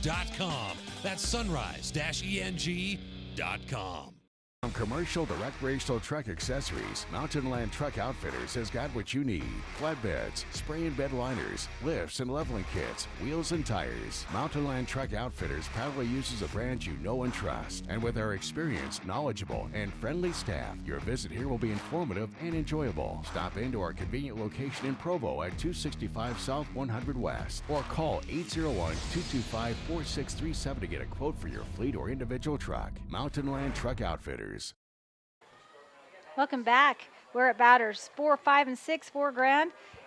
sunrise-eng.com. That's sunrise-eng.com. From commercial to recreational truck accessories, Mountain Land Truck Outfitters has got what you need. Flatbeds, spray and bed liners, lifts and leveling kits, wheels and tires. Mountain Land Truck Outfitters proudly uses a brand you know and trust. And with our experienced, knowledgeable, and friendly staff, your visit here will be informative and enjoyable. Stop into our convenient location in Provo at 265 South 100 West or call 801-225-4637 to get a quote for your fleet or individual truck. Mountain Land Truck Outfitters. Welcome back. We're at batters 4, 5, and 6, $4,000.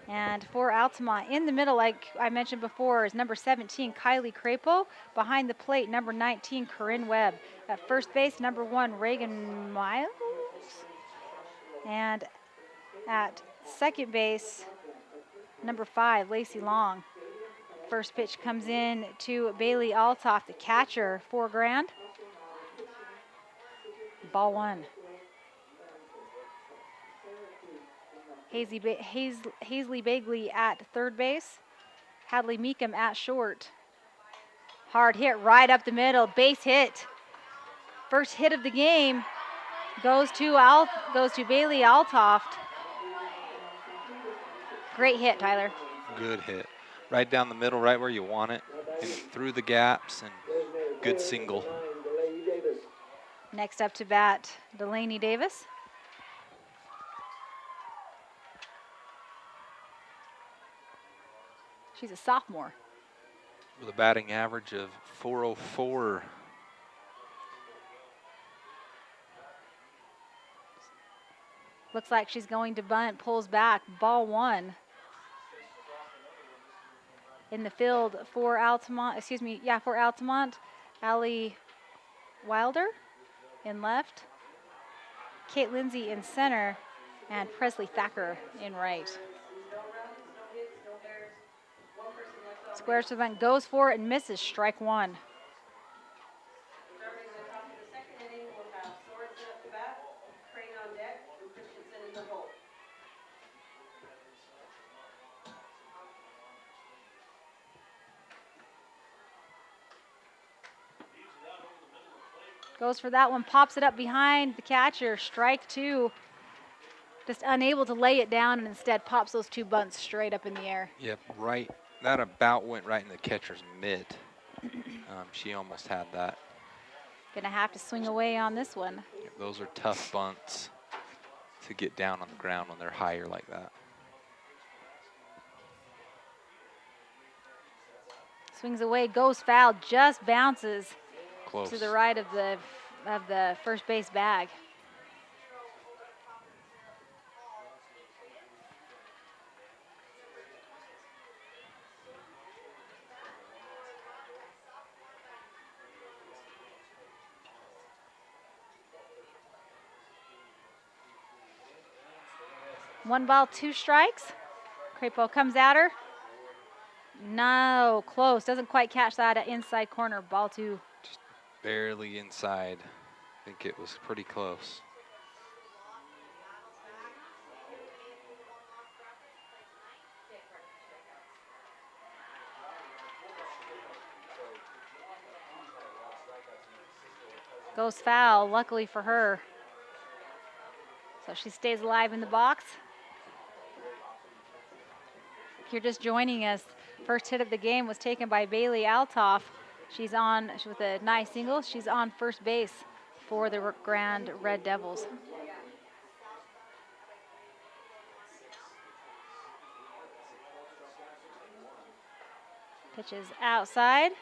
And for Altamont, in the middle, like I mentioned before, is number 17, Kylie Crapo. Behind the plate, number 19, Corinne Webb. At first base, number 1, Reagan Miles. And at second base, number 5, Lacey Long. First pitch comes in to Bailey Altoff, the catcher, $4,000. Ball 1. Hazley Bagley at third base. Hadley Meekum at short. Hard hit right up the middle. Base hit. First hit of the game goes to Bailey Altoft. Great hit, Tyler. Good hit. Right down the middle, right where you want it. And through the gaps, and good single. Next up to bat, Delaney Davis. She's a sophomore. With a batting average of .404. Looks like she's going to bunt, pulls back, ball 1. In the field for Altamont, for Altamont, Allie Wilder in left, Kate Lindsay in center, and Presley Thacker in right. Squares to the bunt, goes for it and misses, strike 1. Goes for that one, pops it up behind the catcher, strike 2. Just unable to lay it down and instead pops those 2 bunts straight up in the air. Yep, right. That about went right in the catcher's mitt. She almost had that. Gonna have to swing away on this one. Yep, those are tough bunts to get down on the ground when they're higher like that. Swings away, goes foul, just bounces. Close. To the right of the first base bag. One ball, 2 strikes. Crapo comes at her. No, close. Doesn't quite catch that inside corner. Ball 2. Barely inside. I think it was pretty close. Goes foul, luckily for her. So she stays alive in the box. If you're just joining us, first hit of the game was taken by Bailey Altoff. She's on with a nice single. She's on first base for the Grand Red Devils. Pitches outside.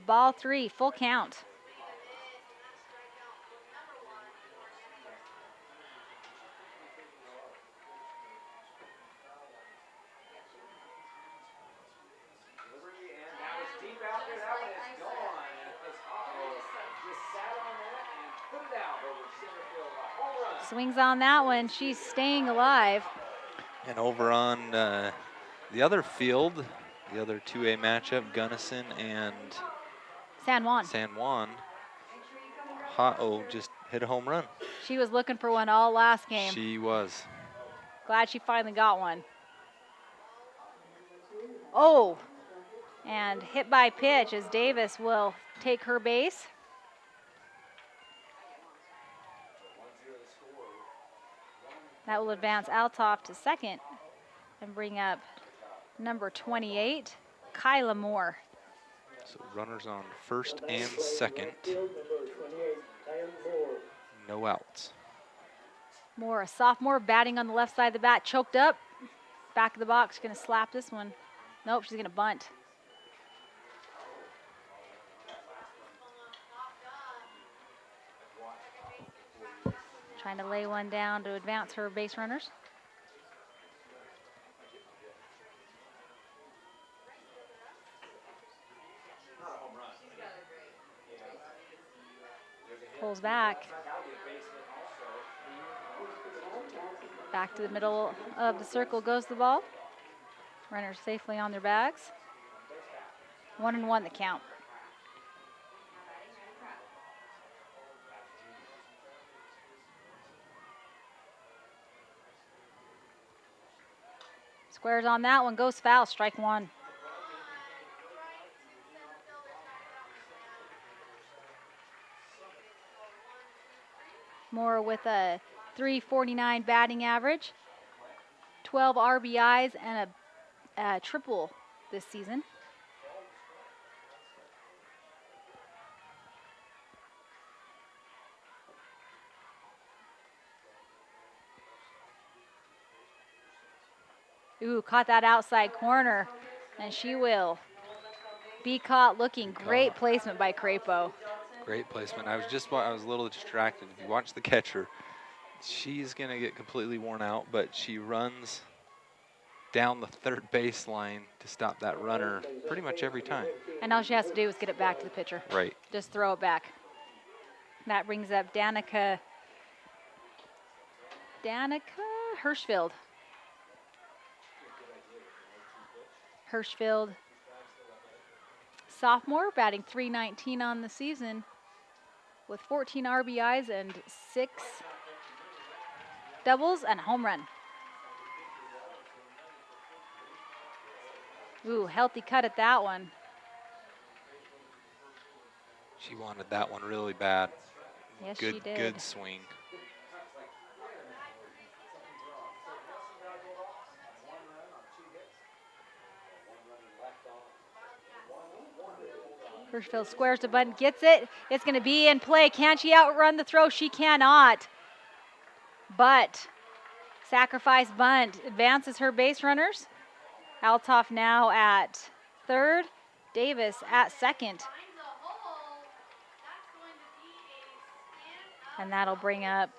Ball 3, full count. Swings on that one. She's staying alive. And over on the other field, the other 2A matchup, Gunnison and San Juan. Just hit a home run. She was looking for one all last game. She was. Glad she finally got one. Oh, And hit by pitch as Davis will take her base. That will advance Altamont to second and bring up number 28, Kyla Moore. So runners on first and second. No outs. Moore, a sophomore, batting on the left side of the bat, choked up. Back of the box, gonna slap this one. Nope, she's gonna bunt. Trying to lay one down to advance her base runners. Pulls back. Back to the middle of the circle goes the ball. Runners safely on their bags. 1-1 the count. Squares on that one, goes foul, strike one. Moore with a .349 batting average, 12 RBIs and a triple this season. Ooh, caught that outside corner, and she will be caught looking. Great placement by Crapo. Great placement. I was a little distracted. If you watch the catcher, she's going to get completely worn out, but she runs down the third baseline to stop that runner pretty much every time. And all she has to do is get it back to the pitcher. Right. Just throw it back. That brings up Danica Hirschfield. Hirschfield, sophomore, batting .319 on the season with 14 RBIs and 6 doubles and a home run. Ooh, healthy cut at that one. She wanted that one really bad. Yes, Good, she did. good swing. Hirschfield squares the button, gets it. It's going to be in play. Can she outrun the throw? She cannot. But sacrifice bunt advances her base runners. Altoff now at third. Davis at second. And that'll bring up,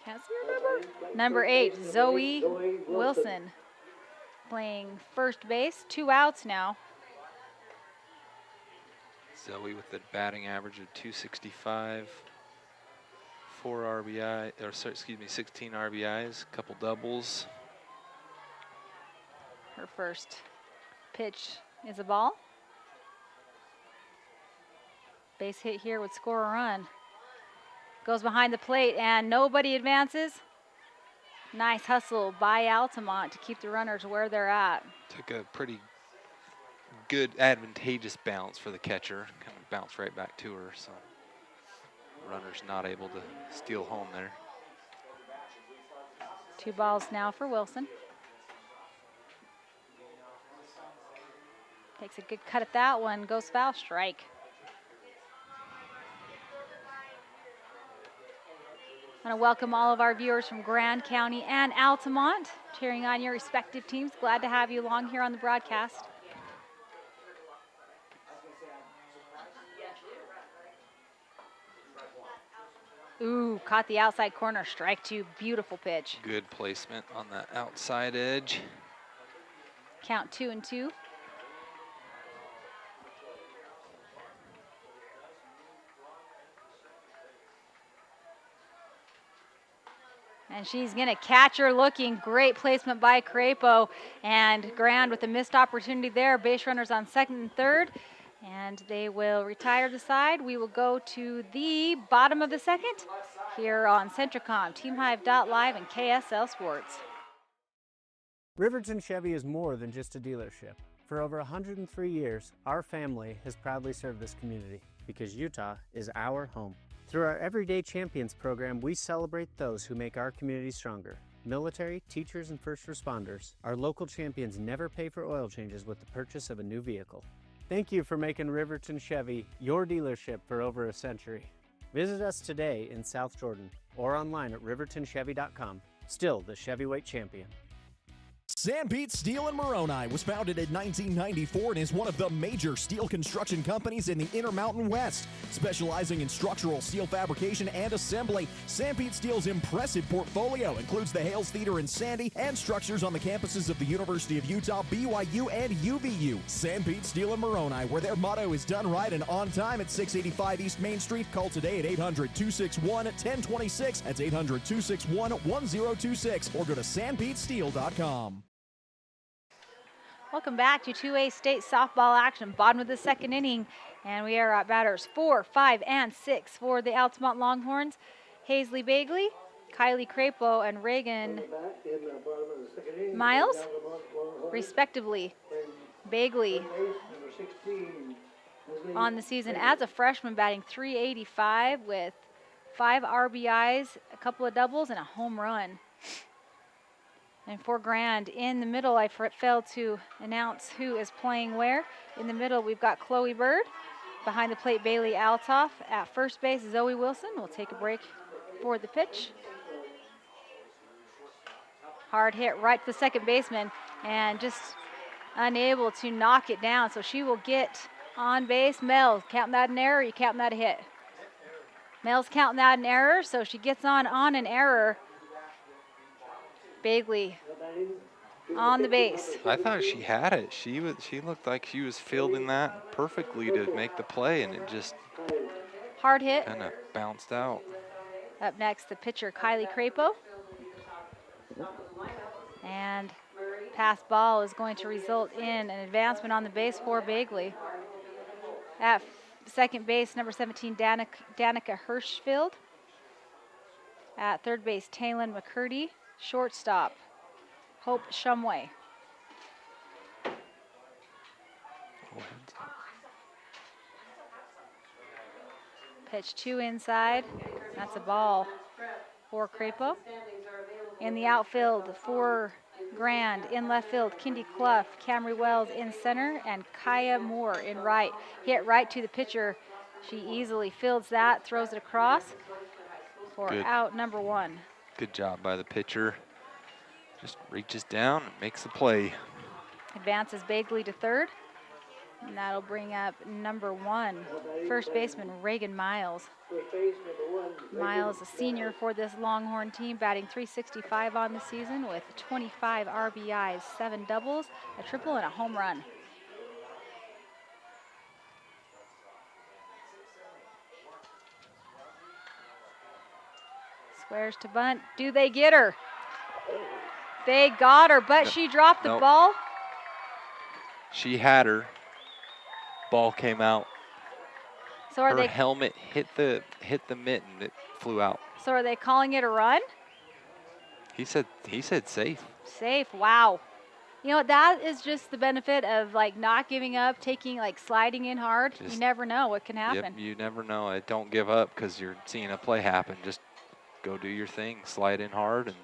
can't see her number 8, Zoe Wilson, playing first base. 2 outs now. Zoe with the batting average of .265, 16 RBIs, couple doubles. Her first pitch is a ball. Base hit here would score a run. Goes behind the plate and nobody advances. Nice hustle by Altamont to keep the runners where they're at. Took a pretty good, advantageous bounce for the catcher. Kind of bounced right back to her, so runner's not able to steal home there. 2 balls now for Wilson. Takes a good cut at that one, goes foul, strike. I want to welcome all of our viewers from Grand County and Altamont, cheering on your respective teams. Glad to have you along here on the broadcast. Ooh, caught the outside corner, strike 2, beautiful pitch. Good placement on the outside edge. Count 2-2. And she's going to catch her looking. Great placement by Crapo. And Grand with a missed opportunity there. Base runners on second and third. And they will retire the side. We will go to the bottom of the second here on Centricom, TeamHive.live, and KSL Sports. Riverton Chevy is more than just a dealership. For over 103 years, our family has proudly served this community because Utah is our home. Through our Everyday Champions program, we celebrate those who make our community stronger. Military, teachers, and first responders, our local champions never pay for oil changes with the purchase of a new vehicle. Thank you for making Riverton Chevy your dealership for over a century. Visit us today in South Jordan or online at rivertonchevy.com. Still the Chevyweight champion. Sanpete Steel in Moroni was founded in 1994 and is one of the major steel construction companies in the Intermountain West. Specializing in structural steel fabrication and assembly, Sanpete Steel's impressive portfolio includes the Hales Theater in Sandy and structures on the campuses of the University of Utah, BYU, and UVU. Sanpete Steel in Moroni, where their motto is done right and on time at 685 East Main Street. Call today at 800-261-1026. That's 800-261-1026 or go to sanpetesteel.com. Welcome back to 2A state softball action, bottom of the second inning, and we are at batters 4, 5, and 6 for the Altamont Longhorns. Hazley Bagley, Kylie Crapo, and Reagan Miles, respectively. Bagley on the season as a freshman, batting .385 with 5 RBIs, a couple of doubles, and a home run. And for Grand in the middle, I failed to announce who is playing where. In the middle, we've got Chloe Bird. Behind the plate, Bailey Altoff. At first base, Zoe Wilson. We'll take a break for the pitch. Hard hit right to the second baseman and just unable to knock it down. So she will get on base. Mel, counting that an error, you counting that a hit? Mel's counting that an error, so she gets on an error. Bagley on the base. I thought she had it. She looked like she was fielding that perfectly to make the play, and it just hard hit. Kind of bounced out. Up next, the pitcher Kylie Crapo. And pass ball is going to result in an advancement on the base for Bagley. At second base, number 17, Danica Hirschfield. At third base, Taylin McCurdy. Shortstop, Hope Shumway. Pitch 2 inside. That's a ball for Crapo. In the outfield for Grand. In left field, Kindy Clough, Camry Wells in center, and Kaya Moore in right. Hit right to the pitcher. She easily fields that, throws it across for out number 1. Good job by the pitcher. Just reaches down and makes the play. Advances Bagley to third. And that'll bring up number 1, first baseman Reagan Miles. Miles, a senior for this Longhorn team, batting .365 on the season with 25 RBIs, 7 doubles, a triple, and a home run. Squares to bunt. Do they get her? They got her, but she dropped the ball. She had her. Ball came out. So are her helmet hit the mitten. It flew out. So are they calling it a run? He said safe. Safe. Wow. You know, that is just the benefit of like not giving up, sliding in hard. You never know what can happen. Yep, you never know. Don't give up because you're seeing a play happen. Just go do your thing, slide in hard. And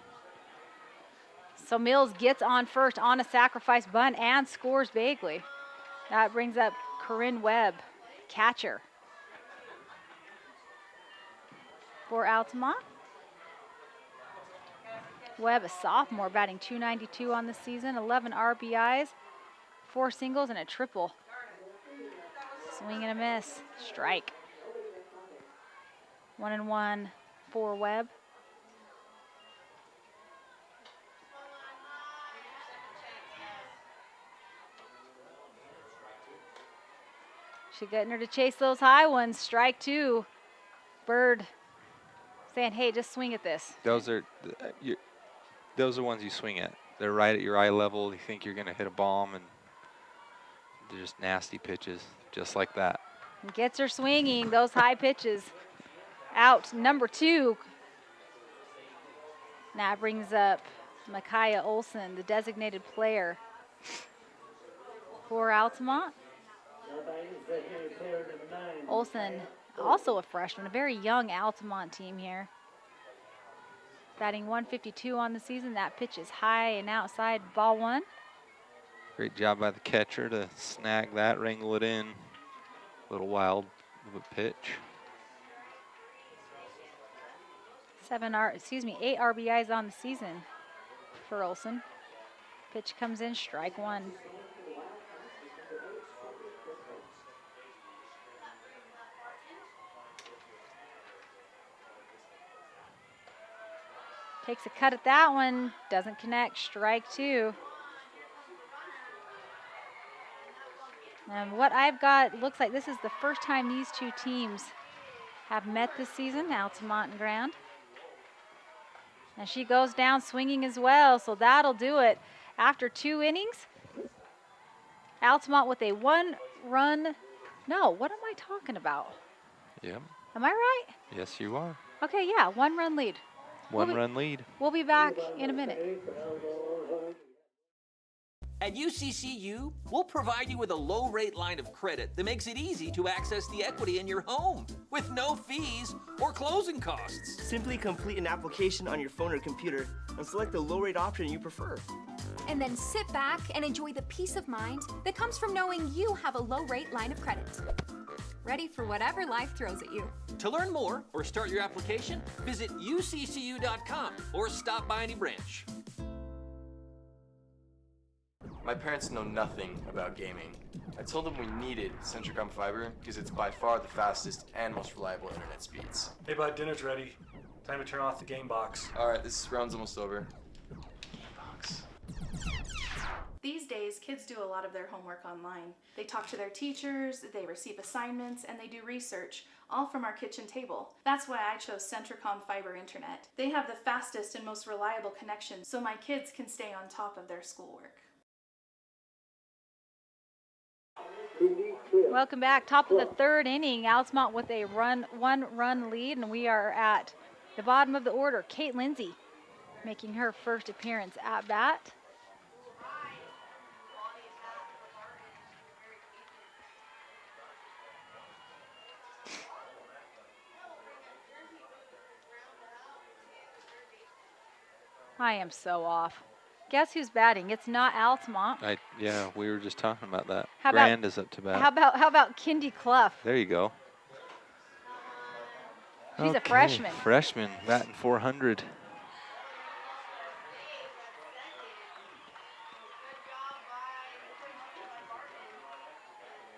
so Mills gets on first on a sacrifice bunt and scores Bagley. That brings up Corinne Webb, catcher for Altamont. Webb, a sophomore, batting .292 on the season, 11 RBIs, 4 singles, and a triple. Swing and a miss, strike. 1-1 for Webb. She getting her to chase those high ones. Strike 2. Bird saying, hey, just swing at this. Those are ones you swing at. They're right at your eye level. You think you're going to hit a bomb, and they're just nasty pitches, just like that. And gets her swinging, those high pitches. Out number 2. That brings up Micaiah Olson, the designated player for Altamont. Olson, also a freshman, a very young Altamont team here. Batting 152 on the season. That pitch is high and outside, ball one. Great job by the catcher to snag that, wrangle it in. A little wild of a pitch. 8 RBIs on the season for Olson. Pitch comes in, strike one. Takes a cut at that one, doesn't connect, strike two. And what I've got, looks like this is the first time these two teams have met this season, Altamont and Grand. And she goes down swinging as well, so that'll do it. After 2 innings, Altamont with a 1-run, no, what am I talking about? Yep. Am I right? Yes, you are. Okay, yeah, 1-run lead. One-run lead. We'll be back in a minute. At UCCU, we'll provide you with a low-rate line of credit that makes it easy to access the equity in your home with no fees or closing costs. Simply complete an application on your phone or computer and select the low-rate option you prefer. And then sit back and enjoy the peace of mind that comes from knowing you have a low-rate line of credit. Ready for whatever life throws at you. To learn more or start your application, visit uccu.com or stop by any branch. My parents know nothing about gaming. I told them we needed Centricom Fiber because it's by far the fastest and most reliable internet speeds. Hey bud, dinner's ready. Time to turn off the game box. Alright, this round's almost over. These days, kids do a lot of their homework online. They talk to their teachers, they receive assignments, and they do research, all from our kitchen table. That's why I chose Centricom Fiber Internet. They have the fastest and most reliable connection, so my kids can stay on top of their schoolwork. Welcome back. Top of the 3rd inning. Altamont with a 1-run lead, and we are at the bottom of the order. Kate Lindsay making her first appearance at bat. I am so off. Guess who's batting? It's not Altamont. Yeah, we were just talking about that. How Grand about, is up to bat. How about Kindy Clough? There you go. She's a freshman. Freshman, batting 400.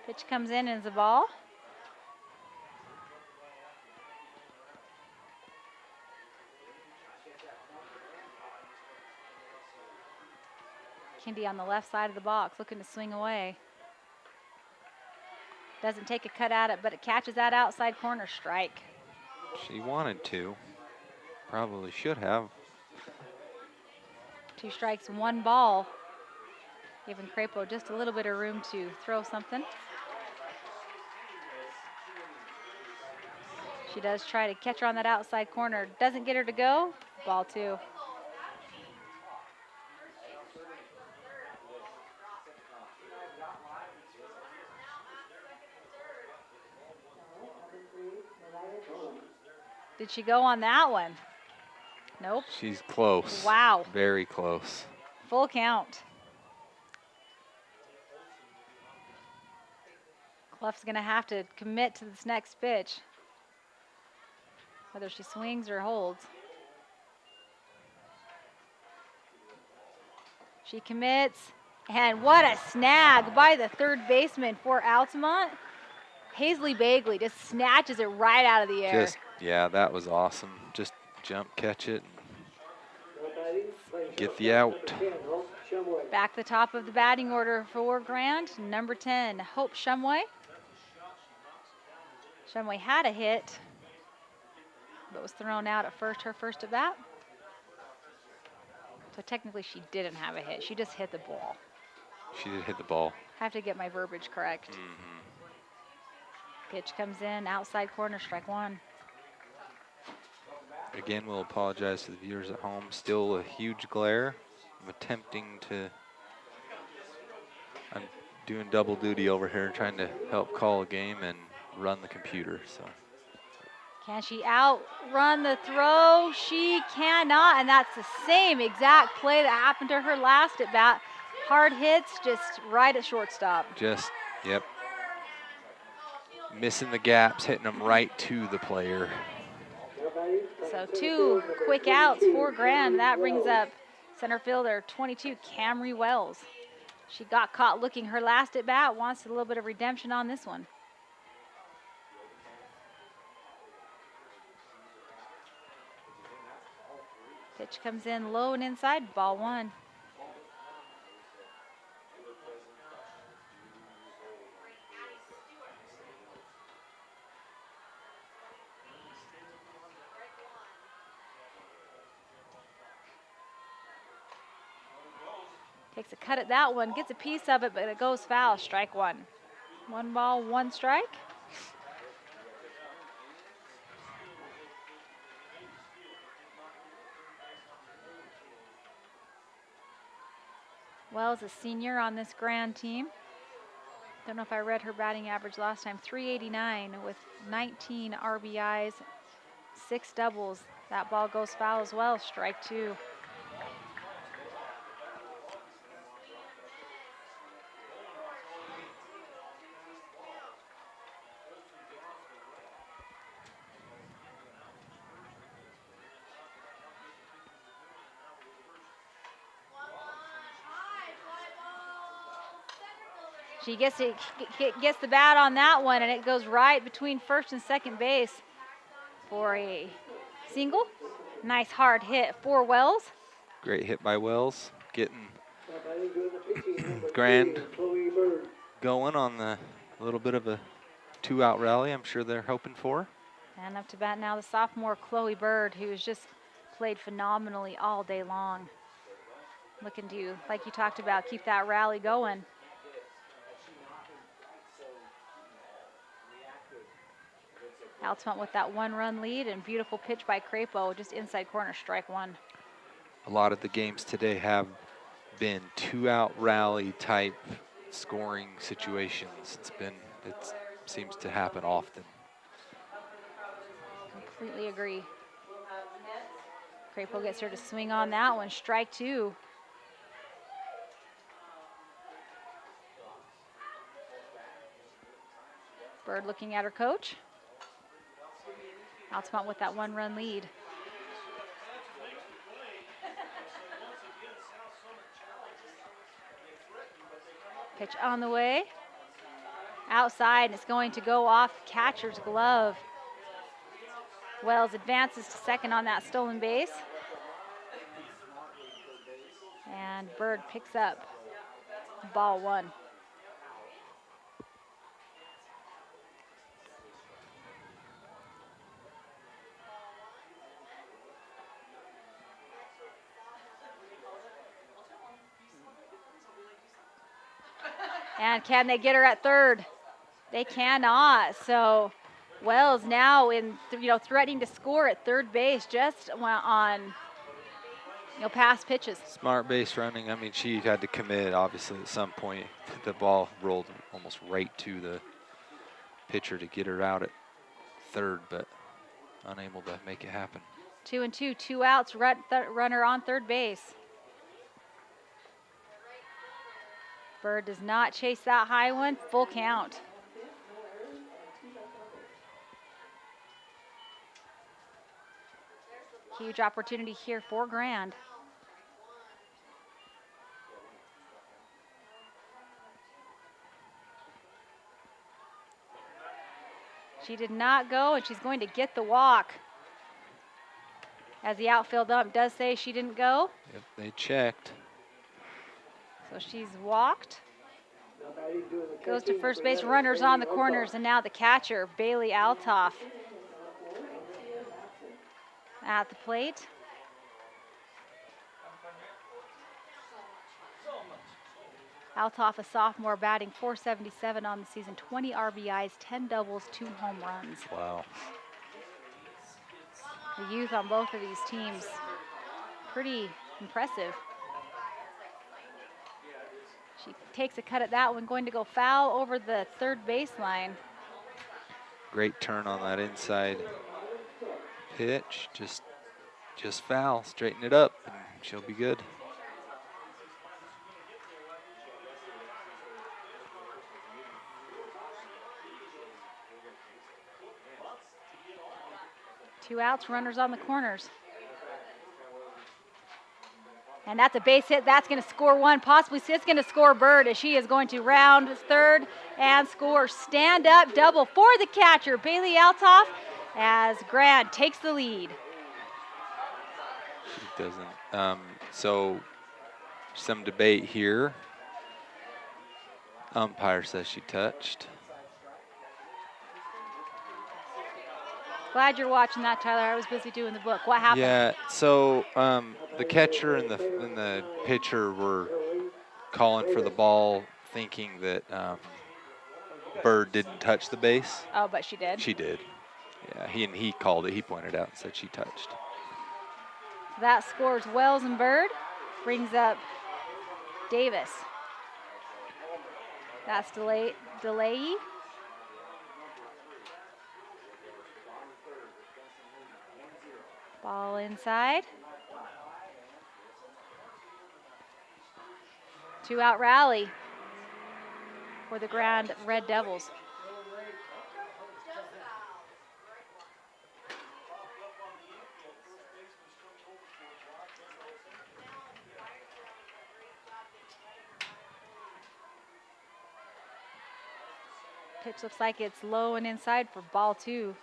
Pitch comes in and is a ball. Kindy on the left side of the box, looking to swing away. Doesn't take a cut at it, but it catches that outside corner, strike. She wanted to. Probably should have. 2 strikes, 1 ball. Giving Crapo just a little bit of room to throw something. She does try to catch her on that outside corner. Doesn't get her to go. Ball 2. Did she go on that one? Nope. She's close. Wow. Very close. Full count. Clough's going to have to commit to this next pitch, whether she swings or holds. She commits, and what a snag by the 3rd baseman for Altamont. Paisley Bagley just snatches it right out of the air. Yeah, that was awesome. Just jump, catch it, get the out. Back the top of the batting order for Grand, number 10, Hope Shumway. Shumway had a hit, but was thrown out at first, her first at bat. So technically she didn't have a hit. She just hit the ball. She did hit the ball. Have to get my verbiage correct. Mm-hmm. Pitch comes in, outside corner, strike 1. Again, we'll apologize to the viewers at home. Still a huge glare. I'm attempting to, I'm doing double duty over here, trying to help call a game and run the computer, so. Can she outrun the throw? She cannot, and that's the same exact play that happened to her last at bat. Hard hits, just right at shortstop. Just, yep. Missing the gaps, hitting them right to the player. So 2 quick outs for Grand. That brings up center fielder 22, Camry Wells. She got caught looking her last at bat, wants a little bit of redemption on this one. Pitch comes in low and inside, ball 1. Takes a cut at that one, gets a piece of it, but it goes foul, strike 1. 1 ball, 1 strike. Wells, a senior on this Grand team. Don't know if I read her batting average last time. 389 with 19 RBIs, 6 doubles. That ball goes foul as well, strike 2. She gets the bat on that one, and it goes right between first and second base for a single. Nice hard hit for Wells. Great hit by Wells, getting Grand going on the little bit of a 2-out rally I'm sure they're hoping for. And up to bat now the sophomore Chloe Bird, who's just played phenomenally all day long. Looking to, like you talked about, keep that rally going. Altamont with that 1-run lead, and beautiful pitch by Crapo, just inside corner, strike 1. A lot of the games today have been 2-out rally type scoring situations. It seems to happen often. Completely agree. Crapo gets her to swing on that one, strike 2. Bird looking at her coach. Altamont with that 1-run lead. Pitch on the way. Outside, and it's going to go off catcher's glove. Wells advances to second on that stolen base. And Bird picks up ball 1. And can they get her at third? They cannot. So Wells now in, threatening to score at third base just on, past pitches. Smart base running. I mean, she had to commit, obviously, at some point. The ball rolled almost right to the pitcher to get her out at third, but unable to make it happen. 2-2, 2 outs, runner on third base. Bird does not chase that high one, full count. Huge opportunity here for Grand. She did not go, and she's going to get the walk. As the outfield ump does say she didn't go. Yep, they checked. So she's walked. Goes to first base, runners on the corners, and now the catcher, Bailey Altoff, at the plate. Altoff, a sophomore, batting .477 on the season, 20 RBIs, 10 doubles, 2 home runs. Wow. The youth on both of these teams, pretty impressive. She takes a cut at that one, going to go foul over the third baseline. Great turn on that inside pitch. Just foul, straighten it up, and she'll be good. Two outs, runners on the corners. And that's a base hit. That's going to score one. Possibly it's going to score Bird as she is going to round third and score. Stand up double for the catcher, Bailey Altoff, as Grant takes the lead. She doesn't. So some debate here. Umpire says she touched. Glad you're watching that, Tyler. I was busy doing the book. What happened? Yeah, so the catcher and the pitcher were calling for the ball, thinking that Bird didn't touch the base. Oh, but she did? She did. Yeah, he called it. He pointed out and said she touched. That scores Wells and Bird. Brings up Davis. That's delay. Ball inside. 2-out rally for the Grand Red Devils. Pitch looks like it's low and inside for ball 2.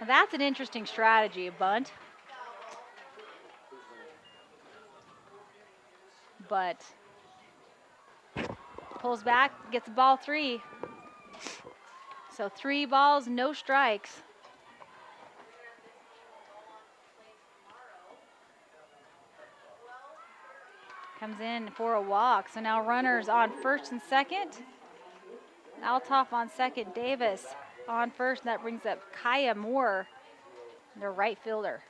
Now that's an interesting strategy, a bunt. But pulls back, gets ball 3. So 3 balls, no strikes. Comes in for a walk. So now runners on first and second. Altoff on second, Davis on first, and that brings up Kaya Moore, their right fielder.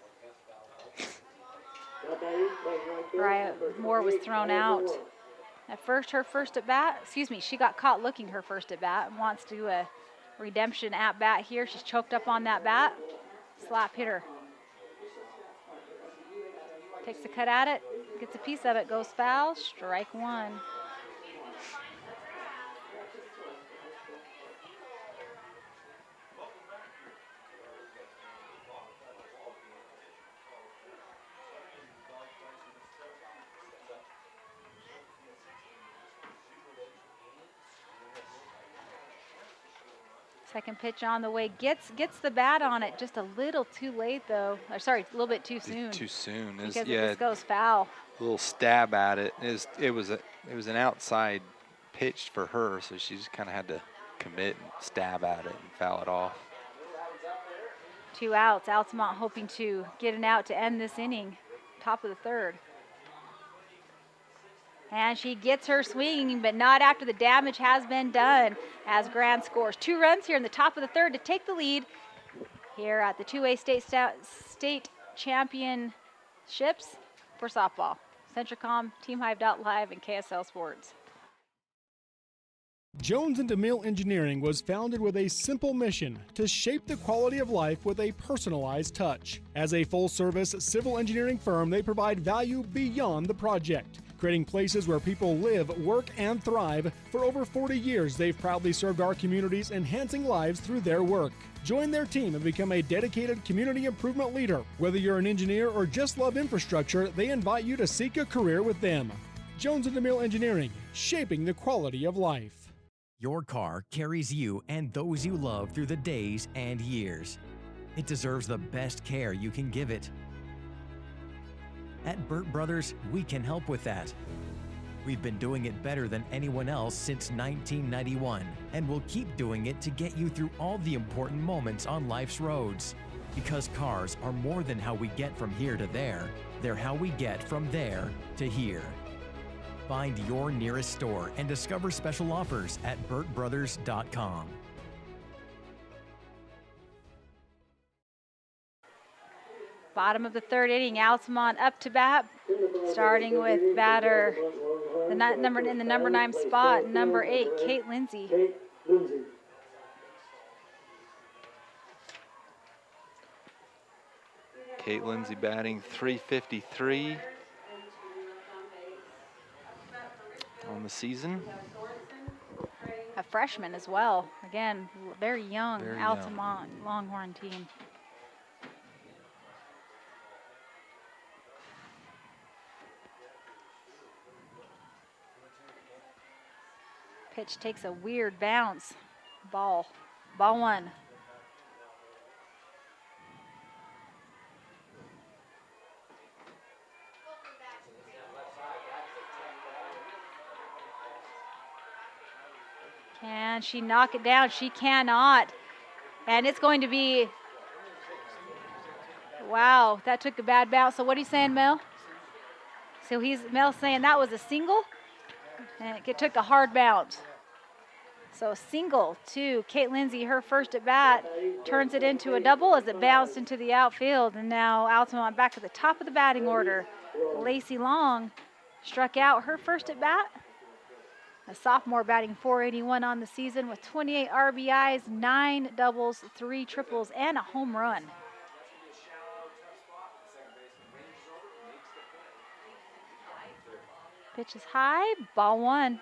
Kaya Moore was thrown out. At first, her first at bat, she got caught looking her first at bat and wants to do a redemption at bat here. She's choked up on that bat. Slap hitter. Takes a cut at it, gets a piece of it, goes foul, strike 1. Second pitch on the way, gets the bat on it just a little too late though. Or sorry, a little bit too soon. Too soon. Because it just goes foul. A little stab at it. It was an outside pitch for her, so she just kind of had to commit and stab at it and foul it off. 2 outs. Altamont hoping to get an out to end this inning. Top of the third. And she gets her swinging, but not after the damage has been done, as Grand scores 2 runs here in the top of the third to take the lead here at the 2A state championships for softball. Centricom, TeamHive.live, and KSL Sports. Jones & DeMille Engineering was founded with a simple mission to shape the quality of life with a personalized touch. As a full-service civil engineering firm, they provide value beyond the project, creating places where people live, work, and thrive. For over 40 years, they've proudly served our communities, enhancing lives through their work. Join their team and become a dedicated community improvement leader. Whether you're an engineer or just love infrastructure, they invite you to seek a career with them. Jones & DeMille Engineering, shaping the quality of life. Your car carries you and those you love through the days and years. It deserves the best care you can give it. At Burt Brothers, we can help with that. We've been doing it better than anyone else since 1991, and we'll keep doing it to get you through all the important moments on life's roads. Because cars are more than how we get from here to there. They're how we get from there to here. Find your nearest store and discover special offers at burtbrothers.com. Bottom of the third inning, Altamont up to bat, starting with batter in the number 9 spot, number 8, Kate Lindsay. Kate Lindsay batting .353 on the season. A freshman as well. Again, very young, Very Altamont Longhorn team. Pitch takes a weird bounce. Ball 1. Can she knock it down? She cannot. And it's going to be, wow, that took a bad bounce. So what are you saying, Mel? So Mel's saying that was a single, and it took a hard bounce. So single to Kate Lindsay, her first at bat, turns it into a double as it bounced into the outfield. And now Altamont back at the top of the batting order. Lacey Long struck out her first at bat. A sophomore batting .481 on the season with 28 RBIs, 9 doubles, 3 triples, and a home run. Pitch is high, ball 1.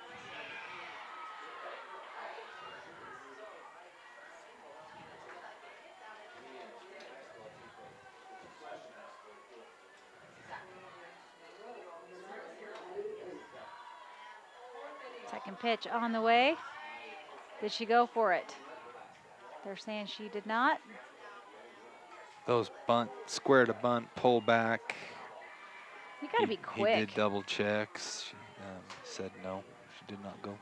Second pitch on the way. Did she go for it? They're saying she did not. Those square to bunt, pull back. You got to be quick. He did double checks. She said no, she did not go.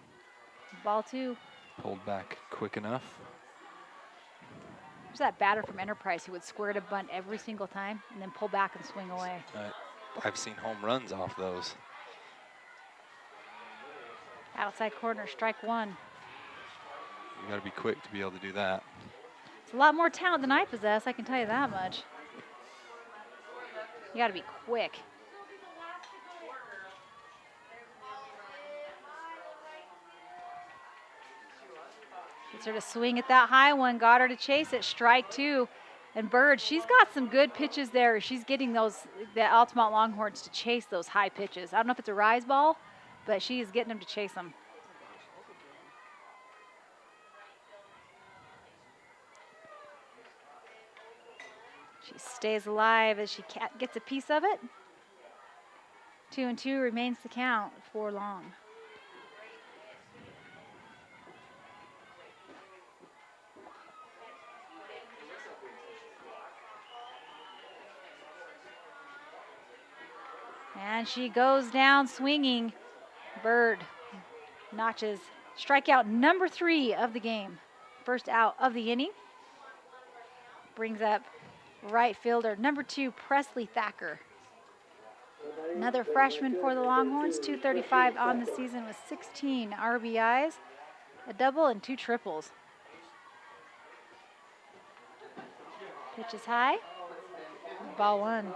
Ball 2. Pulled back quick enough. There's that batter from Enterprise who would square to bunt every single time and then pull back and swing away. I've seen home runs off those. Outside corner, strike 1. You got to be quick to be able to do that. It's a lot more talent than I possess, I can tell you that much. You got to be quick. Gets her to swing at that high one, got her to chase it, strike 2. And Bird, she's got some good pitches there. She's getting the Altamont Longhorns to chase those high pitches. I don't know if it's a rise ball, but she's getting them to chase them. She stays alive as she gets a piece of it. 2-2 remains the count for Long. And she goes down swinging. Bird notches strikeout number 3 of the game. First out of the inning. Brings up right fielder number 2, Presley Thacker. Another freshman for the Longhorns, 235 on the season with 16 RBIs, a double and 2 triples. Pitch is high. Ball 1.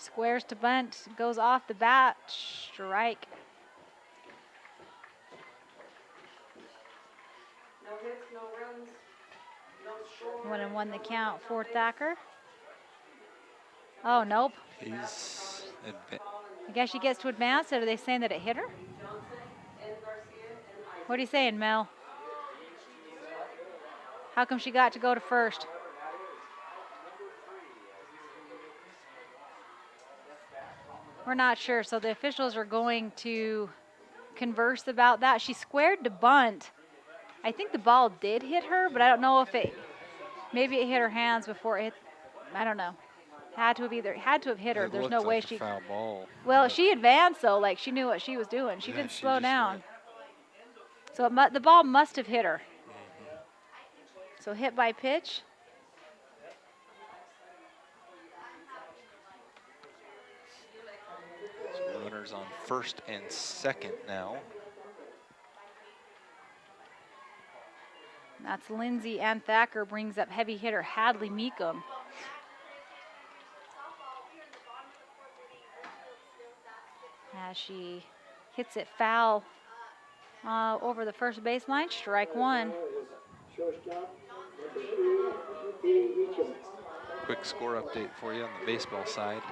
Squares to bunt, goes off the bat, strike. No hits, no runs, no score. 1-1 the count for Thacker. Oh, nope. I guess she gets to advance. Are they saying that it hit her? What are you saying, Mel? How come she got to go to first? We're not sure, so the officials are going to converse about that. She squared to bunt. I think the ball did hit her, but I don't know if maybe it hit her hands before it hit, I don't know. Had to have hit her. It There's looked no way like a she. foul ball. Well, she advanced though, like she knew what she was doing. She Yeah, didn't she slow just down. went. So the ball must have hit her. So hit by pitch. So runners on first and second now. That's Lindsay and Thacker brings up heavy hitter Hadley Meekum. As she hits it foul over the first baseline, strike one. Quick score update for you on the baseball side.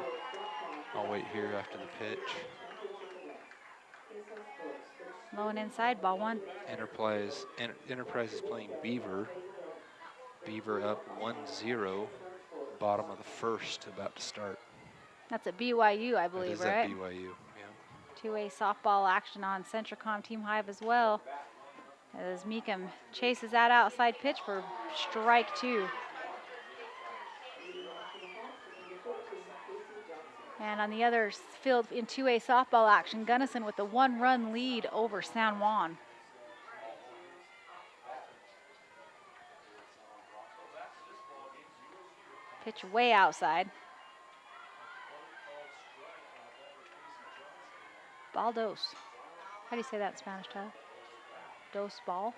I'll wait here after the pitch. Low and inside, ball one. Enterprise is playing Beaver. Beaver up 1-0, bottom of the first, about to start. That's at BYU, I It believe, is right? at BYU, yeah. Two-way softball action on Centricom Team Hive as well. As Meekum chases that outside pitch for strike two. And on the other field in two-way softball action, Gunnison with the one-run lead over San Juan. Pitch way outside. Ball dos. How do you say that in Spanish, Tyler? Dos ball?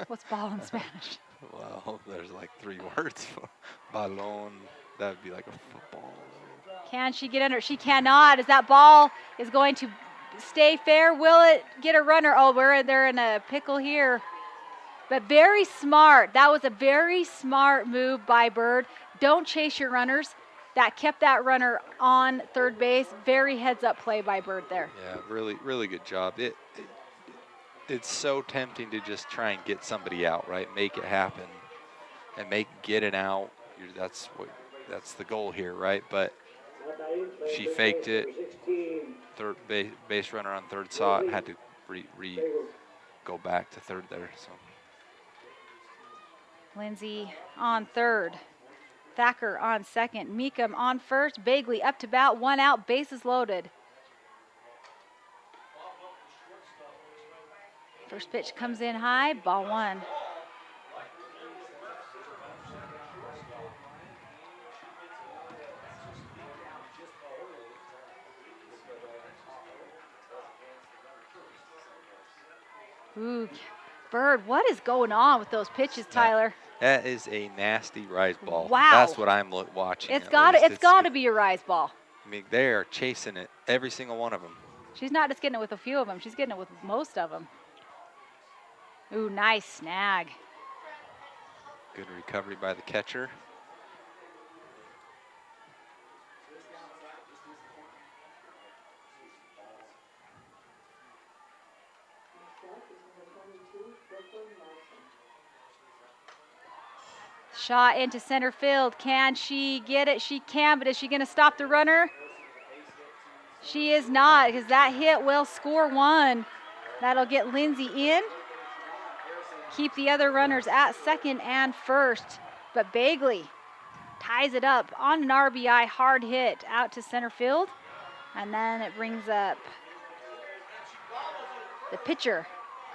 What's ball in Spanish? Well, there's like 3 words for balón. That would be like a football. Can she get under? She cannot, as that ball is going to stay fair. Will it get a runner? Oh, they're in a pickle here. But very smart. That was a very smart move by Bird. Don't chase your runners. That kept that runner on third base. Very heads-up play by Bird there. Yeah, really, really good job. It's so tempting to just try and get somebody out, right? Make it happen, and get it out. That's the goal here, right? But she faked it. Third base runner on third saw it. Had to go back to third there. So Lindsay on third. Thacker on second. Meekum on first. Bagley up to bat. One out. Bases loaded. First pitch comes in high. Ball one. Ooh, Bird, what is going on with those pitches, Tyler? that is a nasty rise ball. Wow. That's what I'm watching. It's got to be a rise ball. I mean, they are chasing it, every single one of them. She's not just getting it with a few of them. She's getting it with most of them. Ooh, nice snag. Good recovery by the catcher. Shot into center field. Can she get it? She can, but is she going to stop the runner? She is not, because that hit will score one. That'll get Lindsay in. Keep the other runners at second and first. But Bagley ties it up on an RBI hard hit out to center field. And then it brings up the pitcher,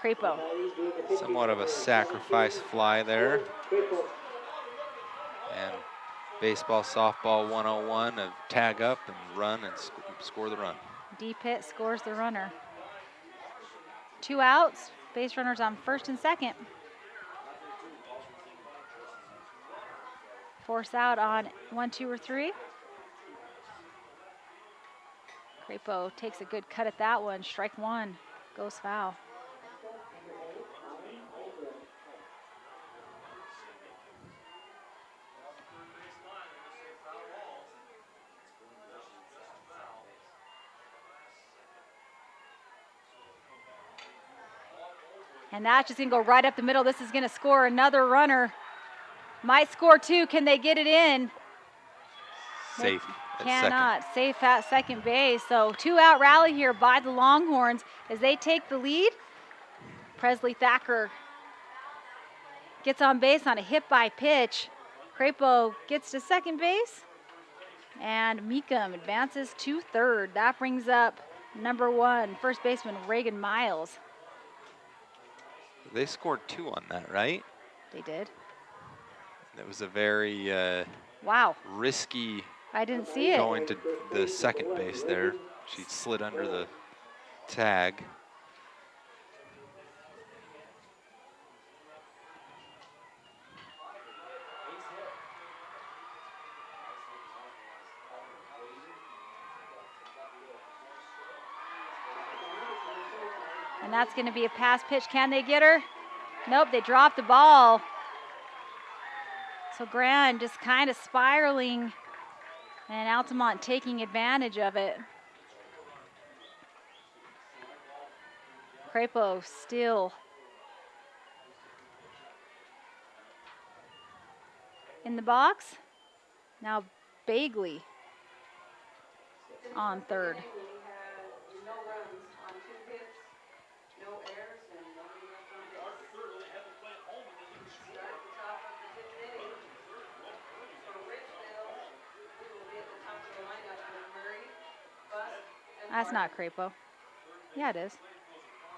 Crapo. Somewhat of a sacrifice fly there. And baseball, softball 101, a tag up and run and score the run. Deep hit scores the runner. 2 outs, base runners on first and second. Force out on 1, 2, or 3. Crapo takes a good cut at that one. Strike one, goes foul. And that's just going to go right up the middle. This is going to score another runner. Might score 2. Can they get it in? Safe. Cannot. Safe at second base. So 2-out rally here by the Longhorns as they take the lead. Presley Thacker gets on base on a hit by pitch. Crapo gets to second base. And Meekum advances to third. That brings up number 1, first baseman Reagan Miles. They scored 2 on that, right? They did. It was a very wow, risky. I didn't see it. Going to the second base there. She slid under the tag. And that's going to be a pass pitch. Can they get her? Nope, they dropped the ball. So Grand just kind of spiraling and Altamont taking advantage of it. Crapo still in the box. Now Bagley on third. That's not Crapo. Yeah, it is.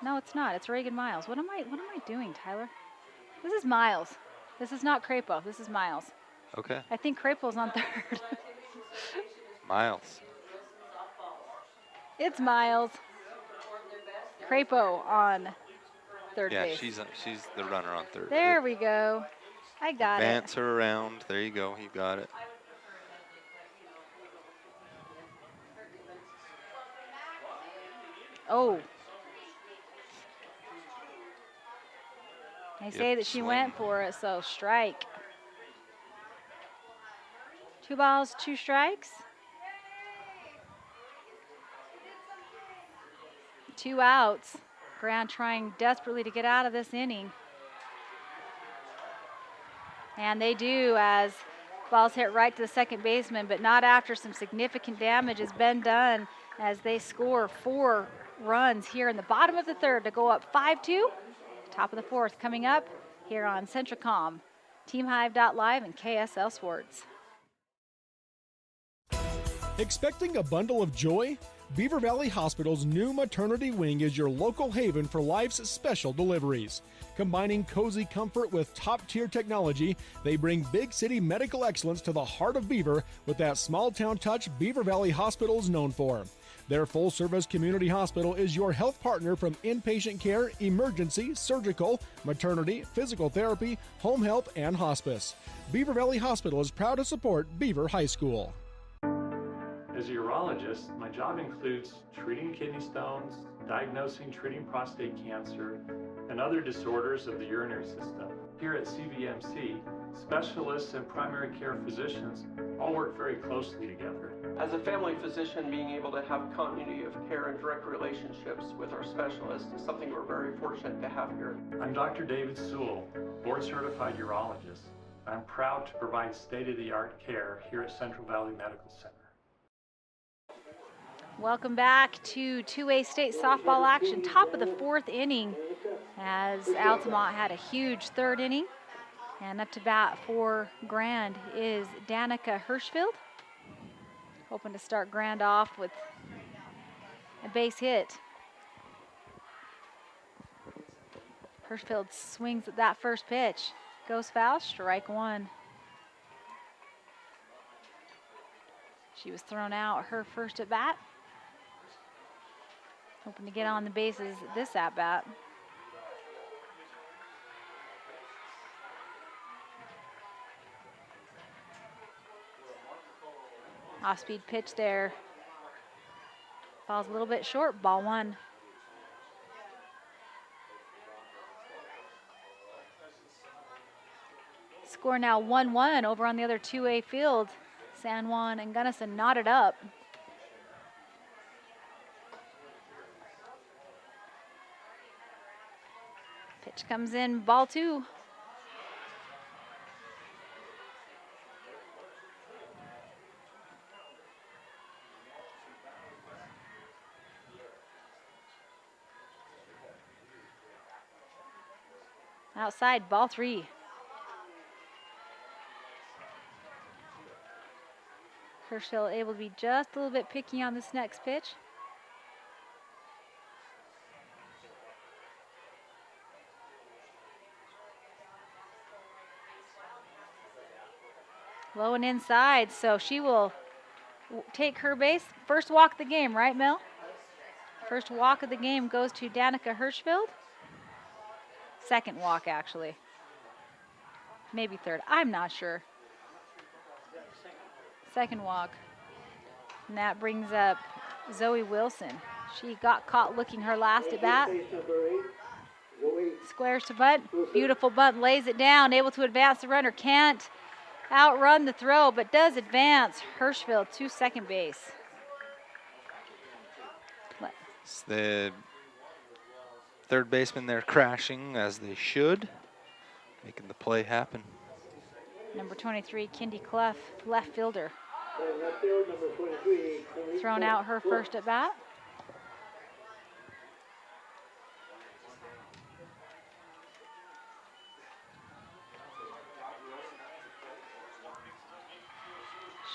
No, it's not. It's Reagan Miles. What am I doing, Tyler? This is Miles. This is not Crapo. This is Miles. Okay. I think Crapo's on third. Miles. It's Miles. Crapo on third base. Yeah, she's the runner on third. There we go. I got it. Advance her around. There you go. You got it. Oh. They say that she went for it, so strike. 2 balls, 2 strikes. 2 outs. Grand trying desperately to get out of this inning. And they do, as balls hit right to the second baseman, but not after some significant damage has been done, as they score 4 runs here in the bottom of the third to go up 5-2. Top of the fourth coming up here on Centricom, TeamHive.live, and KSL Sports. Expecting a bundle of joy? Beaver Valley Hospital's new maternity wing is your local haven for life's special deliveries. Combining cozy comfort with top-tier technology, they bring big city medical excellence to the heart of Beaver with that small-town touch Beaver Valley Hospital is known for. Their full-service community hospital is your health partner from inpatient care, emergency, surgical, maternity, physical therapy, home health, and hospice. Beaver Valley Hospital is proud to support Beaver High School. As a urologist, my job includes treating kidney stones, diagnosing, treating prostate cancer, and other disorders of the urinary system. Here at CVMC, specialists and primary care physicians all work very closely together. As a family physician, being able to have continuity of care and direct relationships with our specialists is something we're very fortunate to have here. I'm Dr. David Sewell, board-certified urologist. I'm proud to provide state-of-the-art care here at Central Valley Medical Center. Welcome back to 2A state softball action. Top of the fourth inning, as Altamont had a huge third inning. And up to bat for Grand is Danica Hirschfield. Hoping to start Grand off with a base hit. Hirschfield swings at that first pitch. Goes foul, strike 1. She was thrown out her first at bat. Hoping to get on the bases this at bat. Off-speed pitch there. Falls a little bit short, ball 1. Score now 1-1 over on the other 2A field. San Juan and Gunnison knotted up. Pitch comes in, ball 2. Outside, ball 3. Hirschfeld able to be just a little bit picky on this next pitch. Low and inside, so she will take her base. First walk of the game, right, Mel? First walk of the game goes to Danica Hirschfeld. Second walk, actually. Maybe third, I'm not sure. Second walk. And that brings up Zoe Wilson. She got caught looking her last at bat. Squares to bunt. Beautiful bunt, lays it down, able to advance the runner. Can't outrun the throw, but does advance Hirschfeld to second base. It's the third baseman there crashing as they should, making the play happen. Number 23, Kindy Clough, left fielder. Thrown out her first at bat.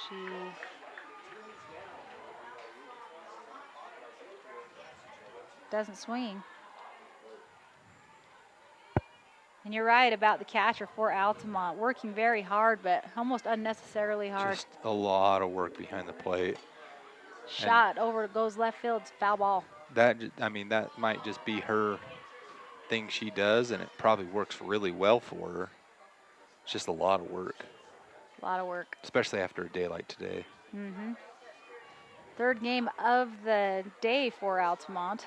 She doesn't swing. And you're right about the catcher for Altamont, working very hard, but almost unnecessarily hard. Just a lot of work behind the plate. Shot over, goes left field, foul ball. That might just be her thing she does, and it probably works really well for her. It's just a lot of work. A lot of work. Especially after a day like today. Mm-hmm. Third game of the day for Altamont.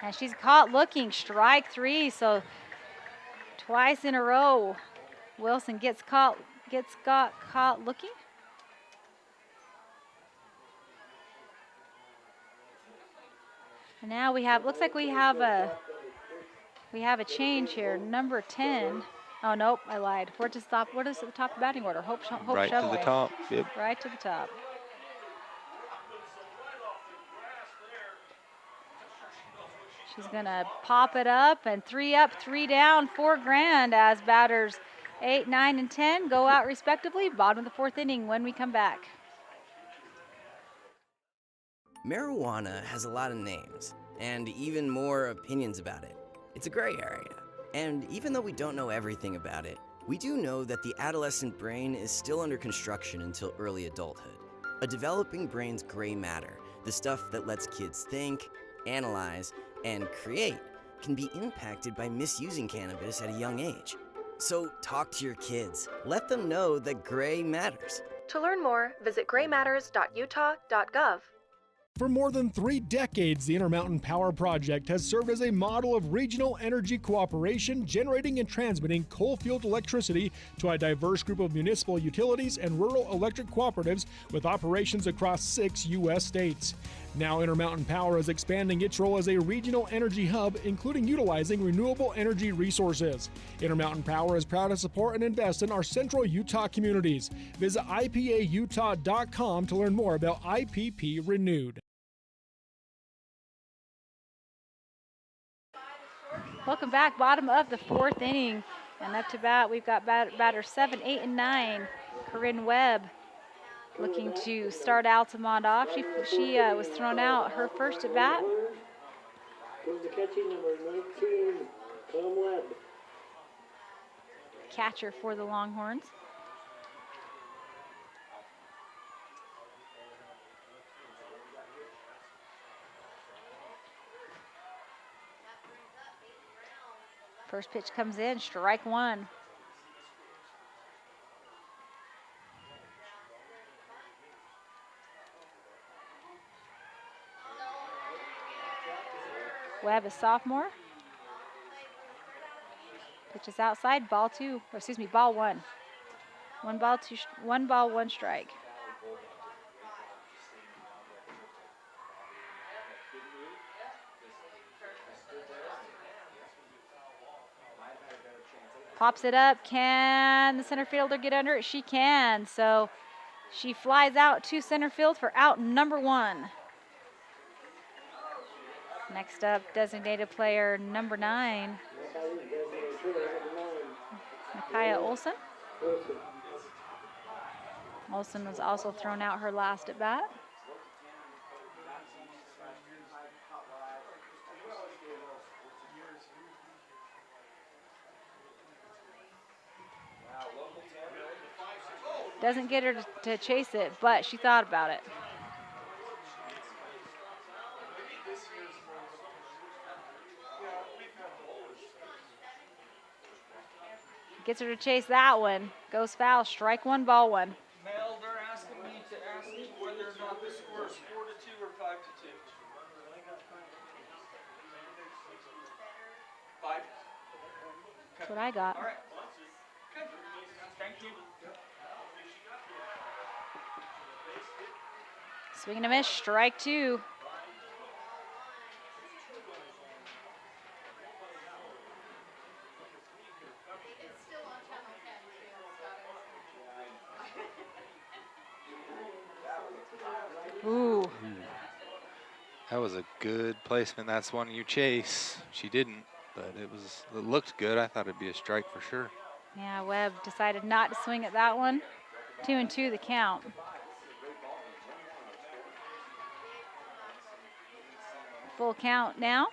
And she's caught looking, strike three, so twice in a row. Wilson got caught looking. And now looks like we have a change here. Number 10. Oh nope, I lied. What is the top of batting order? Hope right Shovelway. To the top. Yep. Right to the top. She's gonna pop it up, and 3 up, 3 down, 4 grand as batters 8, 9, and 10 go out respectively. Bottom of the fourth inning when we come back. Marijuana has a lot of names, and even more opinions about it. It's a gray area. And even though we don't know everything about it, we do know that the adolescent brain is still under construction until early adulthood. A developing brain's gray matter, the stuff that lets kids think, analyze, and create, can be impacted by misusing cannabis at a young age. So talk to your kids. Let them know that gray matters. To learn more, visit graymatters.utah.gov. For more than 3 decades, the Intermountain Power Project has served as a model of regional energy cooperation, generating and transmitting coal-fueled electricity to a diverse group of municipal utilities and rural electric cooperatives with operations across 6 U.S. states. Now Intermountain Power is expanding its role as a regional energy hub, including utilizing renewable energy resources. Intermountain Power is proud to support and invest in our central Utah communities. Visit ipautah.com to learn more about IPP Renewed. Welcome back, bottom of the fourth inning. And up to bat, we've got batters 7, 8, and 9. Corinne Webb looking to start Altamont off. She was thrown out her first at bat. Catcher for the Longhorns. First pitch comes in, strike one. Webb, a sophomore. Pitch is outside, ball one. One ball, one strike. Pops it up. Can the center fielder get under it? She can. So she flies out to center field for out number 1. Next up, designated player number 9, Micaiah Olson. Olson was also thrown out her last at bat. Doesn't get her to chase it, but she thought about it. Gets her to chase that one. Goes foul, strike one, ball one. Mel, they're asking me to ask you whether or not the score is 4-2 or 5-2. 5. That's what I got. All right. Good. Thank you. Swing and a miss, strike 2. Ooh. That was a good placement. That's one you chase. She didn't, but it looked good. I thought it'd be a strike for sure. Yeah, Webb decided not to swing at that one. 2-2 the count. Full count now.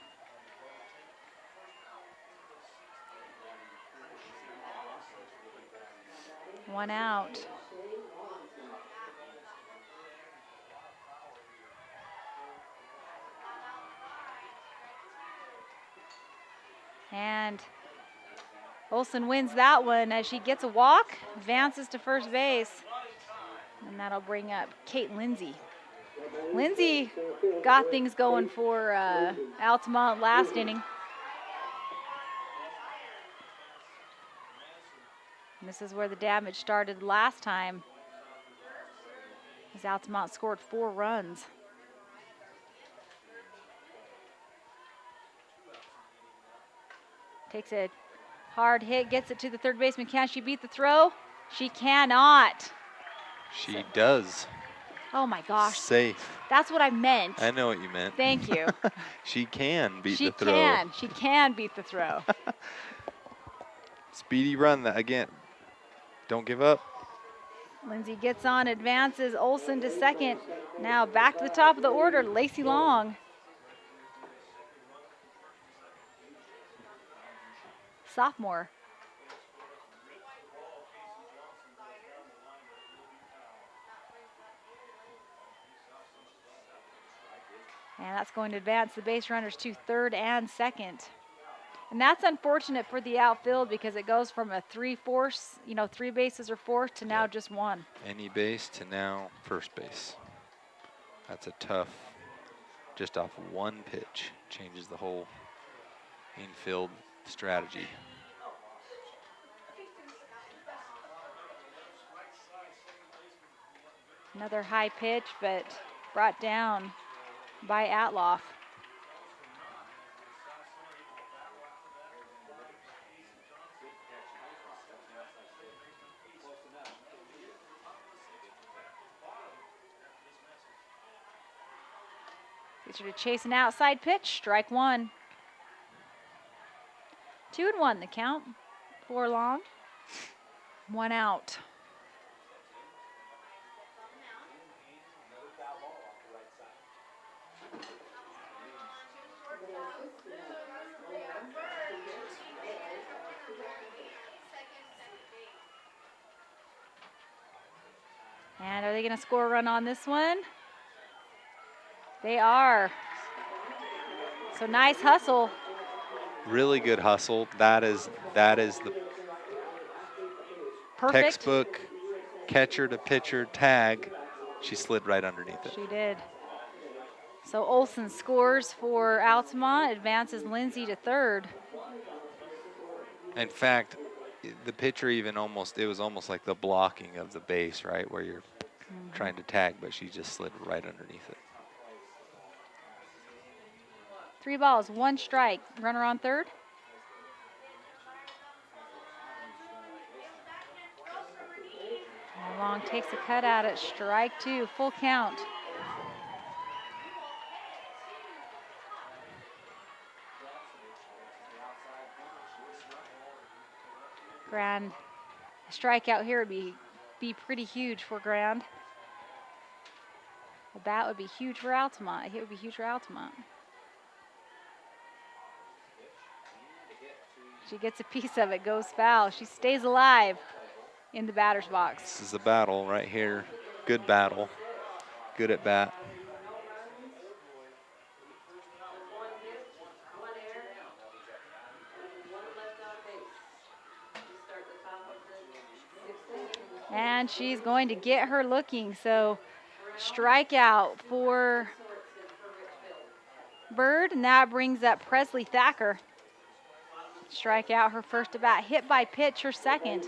One out. And Olson wins that one as she gets a walk, advances to first base. And that'll bring up Kate Lindsay. Lindsay got things going for Altamont last inning. And this is where the damage started last time, as Altamont scored 4 runs. Takes a hard hit, gets it to the third baseman. Can she beat the throw? She cannot. She does. Oh my gosh. Safe. That's what I meant. I know what you meant. Thank you. She can beat She the throw. can. She can beat the throw. Speedy run that again. Don't give up. Lindsay gets on, advances. Olson to second. Now back to the top of the order, Lacey Long. Sophomore. And that's going to advance the base runners to third and second. And that's unfortunate for the outfield because it goes from a 3-4, 3 bases or fourth to now just 1. Any base to now first base. That's a tough, just off one pitch, changes the whole infield strategy. Another high pitch, but brought down by Atloff. Gets her to chase an outside pitch, strike 1. 2-1 the count for Long. 1 out. And are they going to score a run on this one? They are. So nice hustle. Really good hustle. That is the Perfect. textbook catcher to pitcher tag. She slid right underneath it. She did. So Olson scores for Altamont, advances Lindsay to third. In fact, the pitcher even it was almost like the blocking of the base, right, where you're trying to tag, but she just slid right underneath it. 3 balls, 1 strike. Runner on third. Long takes a cut at it. Strike 2, full count. Grand strikeout here would be pretty huge for Grand. A bat would be huge for Altamont. A hit would be huge for Altamont. She gets a piece of it, goes foul. She stays alive in the batter's box. This is a battle right here. Good battle. Good at bat. And she's going to get her looking. So strikeout for Bird, and that brings up Presley Thacker. Strikeout, her first at bat. Hit by pitch, her second.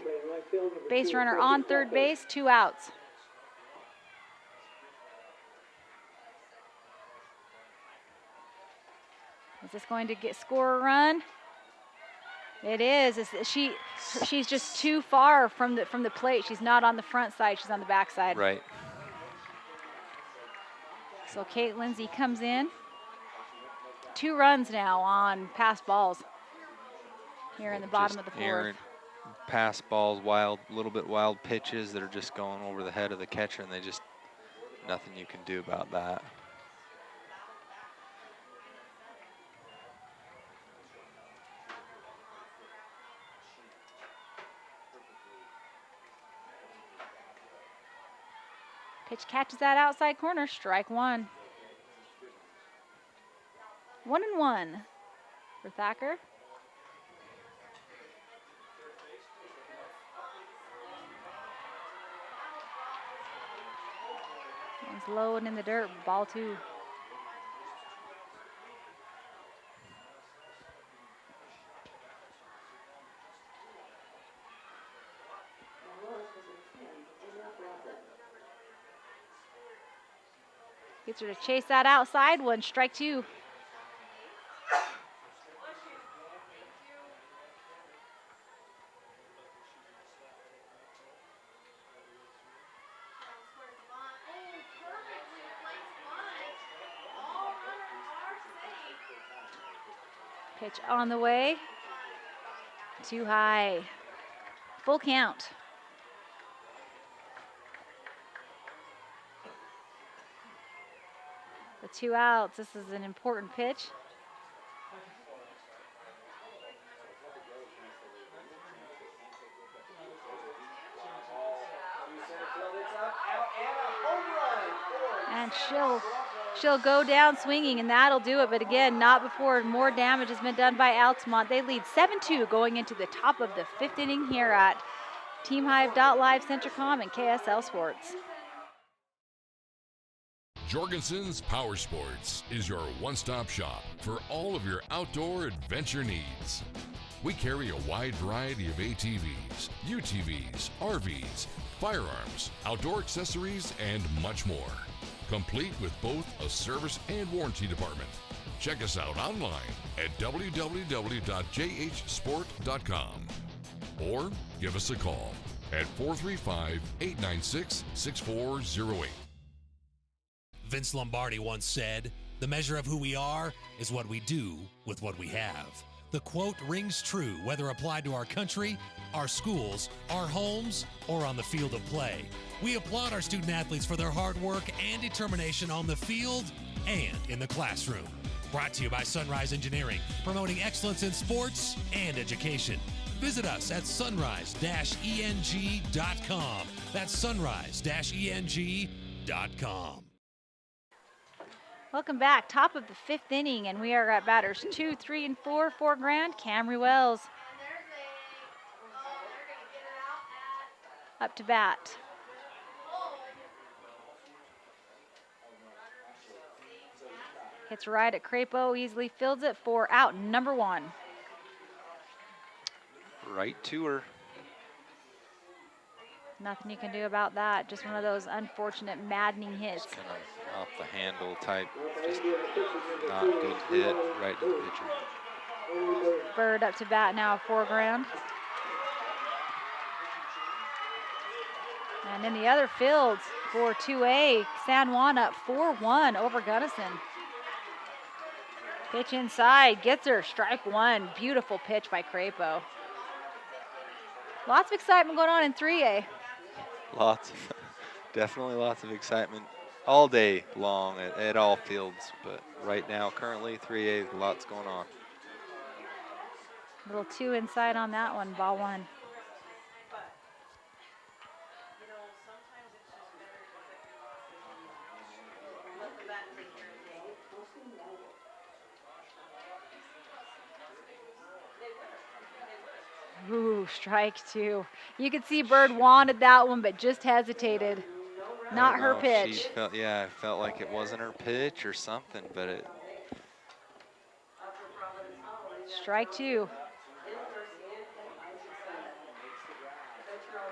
Base runner on third base, 2 outs. Is this going to score a run? It is. She's just too far from the plate. She's not on the front side. She's on the back side. Right. So Kate Lindsay comes in. 2 runs now on pass balls here in the bottom of the 4th. Errant pass balls, little bit wild pitches that are just going over the head of the catcher, and nothing you can do about that. Pitch catches that outside corner, strike 1. 1-1 for Thacker. It's low and in the dirt, ball 2. Gets her to chase that outside one, strike 2. Pitch on the way. Too high. Full count. The 2 outs. This is an important pitch. And she'll go down swinging, and that'll do it. But again, not before more damage has been done by Altamont. They lead 7-2 going into the top of the 5th inning here at TeamHive.live, Centricom, and KSL Sports. Jorgensen's Power Sports is your one-stop shop for all of your outdoor adventure needs. We carry a wide variety of ATVs, UTVs, RVs, firearms, outdoor accessories, and much more. Complete with both a service and warranty department. Check us out online at www.jhsport.com or give us a call at 435-896-6408. Vince Lombardi once said, "The measure of who we are is what we do with what we have." The quote rings true whether applied to our country, our schools, our homes, or on the field of play. We applaud our student athletes for their hard work and determination on the field and in the classroom. Brought to you by Sunrise Engineering, promoting excellence in sports and education. Visit us at sunrise-eng.com. That's sunrise-eng.com. Welcome back. Top of the 5th inning, and we are at batters 2, 3, and 4 for Grand. Camry Wells up to bat. Hits right at Crapo, easily fields it for out number 1. Right to her. Nothing you can do about that. Just one of those unfortunate, maddening hits. Kind of off the handle type, just not good hit right to the pitcher. Bird up to bat now for Grand. And in the other fields for 2A, San Juan up 4-1 over Gunnison. Pitch inside, gets her, strike 1. Beautiful pitch by Crapo. Lots of excitement going on in 3A. Definitely lots of excitement all day long at all fields. But right now, currently 3A, lots going on. Little 2 inside on that one, ball 1. Ooh, strike 2. You could see Bird wanted that one, but just hesitated. Not her pitch. It felt like it wasn't her pitch or something, but it. Strike 2.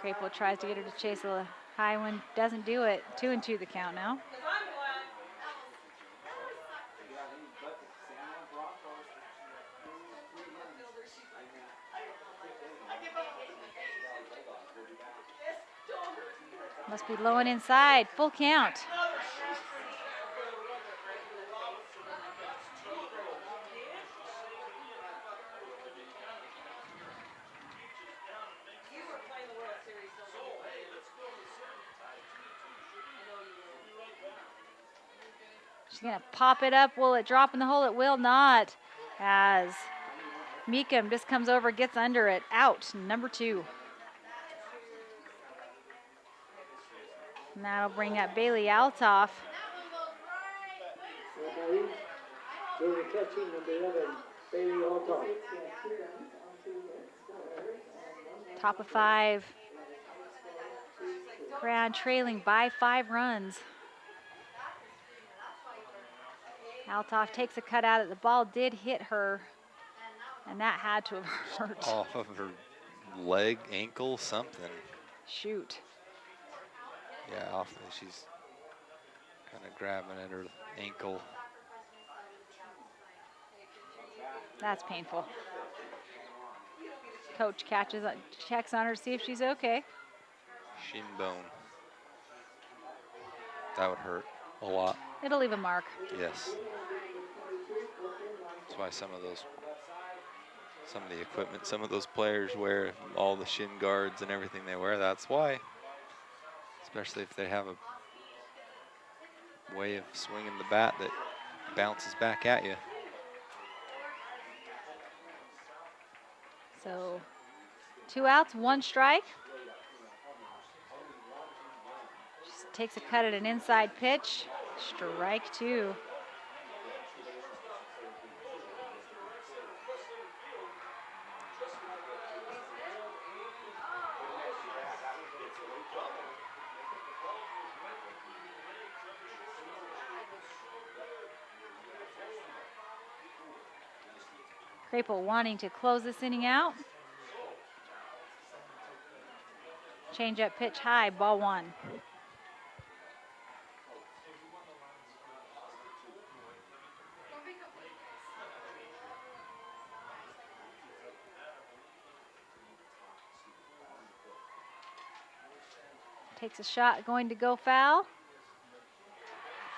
Crapo tries to get her to chase a high one, doesn't do it. 2-2 the count now. Must be low and inside, full count. She's gonna pop it up. Will it drop in the hole? It will not, as Meekum just comes over, gets under it. Out, number 2. And that'll bring up Bailey Altoff. Top of 5. Grand trailing by 5 runs. Altoff takes a cut out of the ball, did hit her, and that had to have hurt. Off of her leg, ankle, something. Shoot. Yeah, she's kind of grabbing at her ankle. That's painful. Coach checks on her to see if she's okay. Shin bone. That would hurt a lot. It'll leave a mark. Yes. That's why some of the equipment, some of those players wear all the shin guards and everything they wear. That's why. Especially if they have a way of swinging the bat that bounces back at you. So 2 outs, 1 strike. Just takes a cut at an inside pitch. Strike 2. Crapo wanting to close this inning out. Change up pitch high, ball 1. Takes a shot, going to go foul.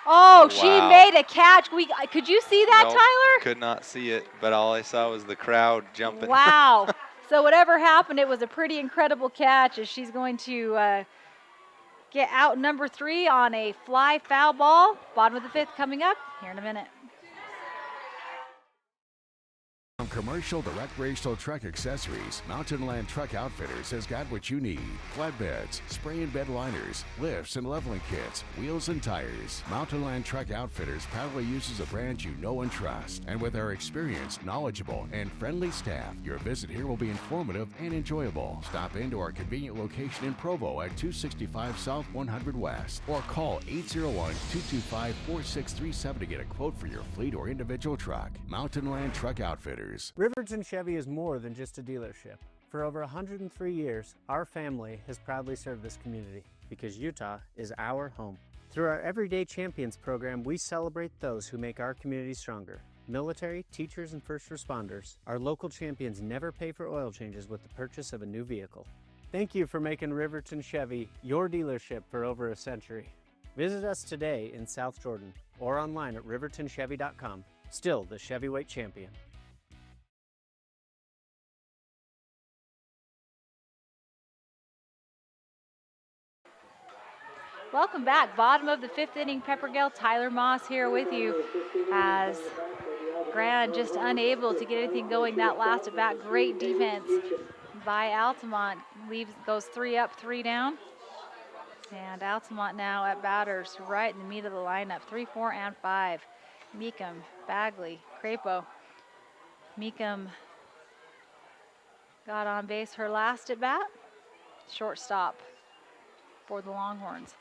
Oh, she made a catch. Could you see that, Nope, Tyler? Could not see it, but all I saw was the crowd jumping. Wow. So whatever happened, it was a pretty incredible catch as she's going to get out number 3 on a fly foul ball. Bottom of the 5th coming up here in a minute. From Commercial to Recreational Truck Accessories, Mountain Land Truck Outfitters has got what you need. Flatbeds, spray and bed liners, lifts and leveling kits, wheels and tires. Mountain Land Truck Outfitters proudly uses a brand you know and trust. And with our experienced, knowledgeable, and friendly staff, your visit here will be informative and enjoyable. Stop into our convenient location in Provo at 265 South 100 West or call 801-225-4637 to get a quote for your fleet or individual truck. Mountain Land Truck Outfitters. Riverton Chevy is more than just a dealership. For over 103 years, our family has proudly served this community because Utah is our home. Through our Everyday Champions program, we celebrate those who make our community stronger. Military, teachers, and first responders, our local champions never pay for oil changes with the purchase of a new vehicle. Thank you for making Riverton Chevy your dealership for over a century. Visit us today in South Jordan or online at rivertonchevy.com. Still the Chevyweight champion. Welcome back. Bottom of the 5th inning, Peppergale. Tyler Moss here with you as Grand just unable to get anything going that last at bat. Great defense by Altamont. Goes 3 up, 3 down. And Altamont now at batters right in the meat of the lineup. 3, 4, and 5. Meekum, Bagley, Crapo. Meekum got on base her last at bat. Shortstop for the Longhorns.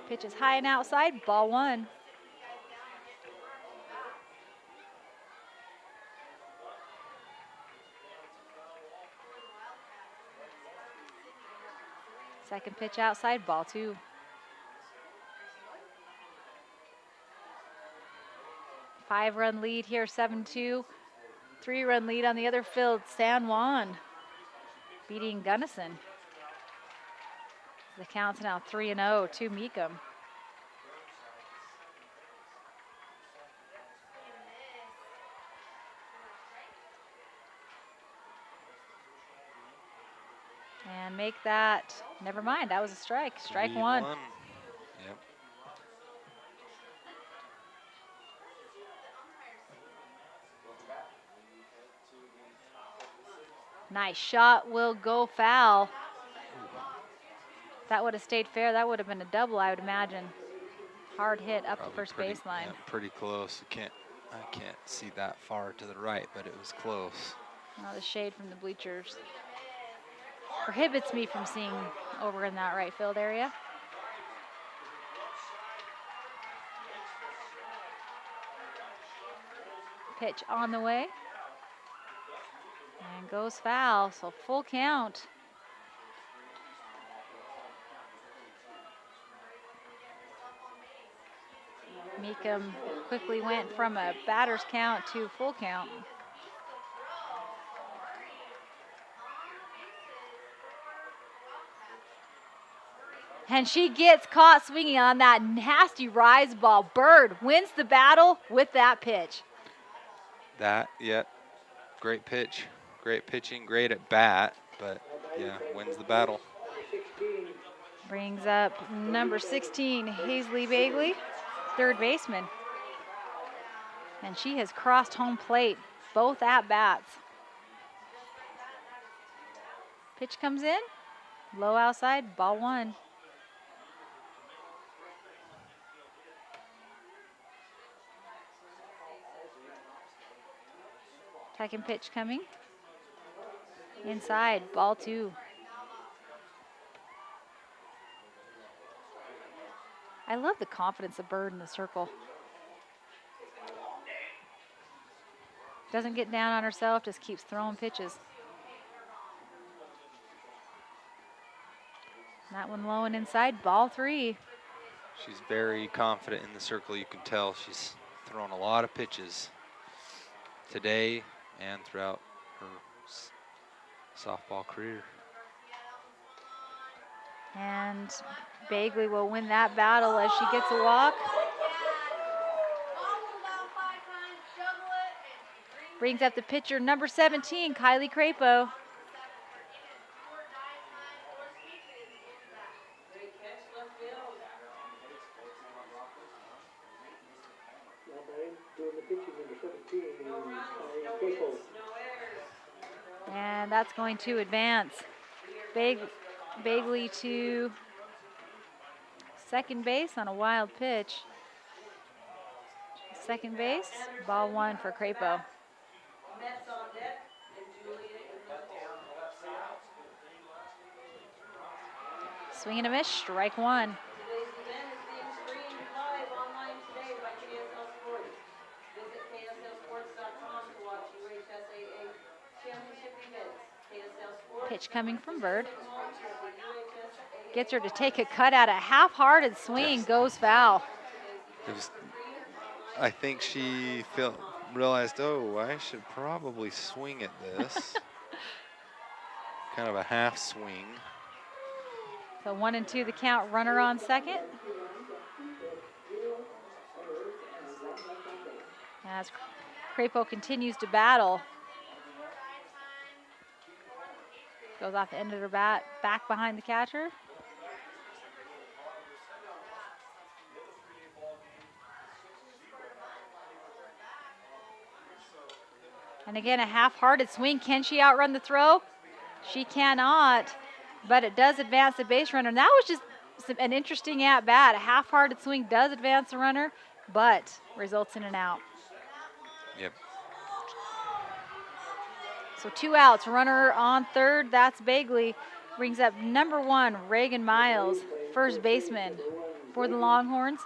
Pitch is high and outside, ball 1. Second pitch outside, ball 2. Five-run lead here, 7-2. 3-run lead on the other field, San Juan beating Gunnison. The count's now 3-0 to Meekum. And make that, never mind, that was a strike. Strike 1. Yep. Nice shot, will go foul. If that would have stayed fair, that would have been a double, I would imagine. Hard hit up the first baseline. Yeah, pretty close. I can't see that far to the right, but it was close. The shade from the bleachers prohibits me from seeing over in that right field area. Pitch on the way. And goes foul, so full count. Meekum quickly went from a batter's count to full count. And she gets caught swinging on that nasty rise ball. Bird wins the battle with that pitch. Great pitch. Great pitching, great at bat, but yeah, wins the battle. Brings up number 16, Hazley Bagley, third baseman. And she has crossed home plate both at bats. Pitch comes in, low outside, ball 1. Second pitch coming. Inside, ball 2. I love the confidence of Bird in the circle. Doesn't get down on herself, just keeps throwing pitches. That one low and inside, ball 3. She's very confident in the circle. You can tell she's thrown a lot of pitches today and throughout her softball career. And Bagley will win that battle as she gets a walk. Brings up the pitcher, number 17, Kylie Crapo. And that's going to advance. Bagley to second base on a wild pitch. Second base, ball 1 for Crapo. Swing and a miss, strike 1. Pitch coming from Bird. Gets her to take a cut at a half-hearted swing, goes foul. I think she realized, oh, I should probably swing at this. Kind of a half swing. So 1-2 the count, runner on second. as Crapo continues to battle. Goes off the end of her bat, back behind the catcher. And again, a half-hearted swing. Can she outrun the throw? She cannot, but it does advance the base runner. And that was just an interesting at-bat. A half-hearted swing does advance the runner, but results in an out. Yep. So 2 outs, runner on third. That's Bagley. Brings up number 1, Reagan Miles, first baseman for the Longhorns.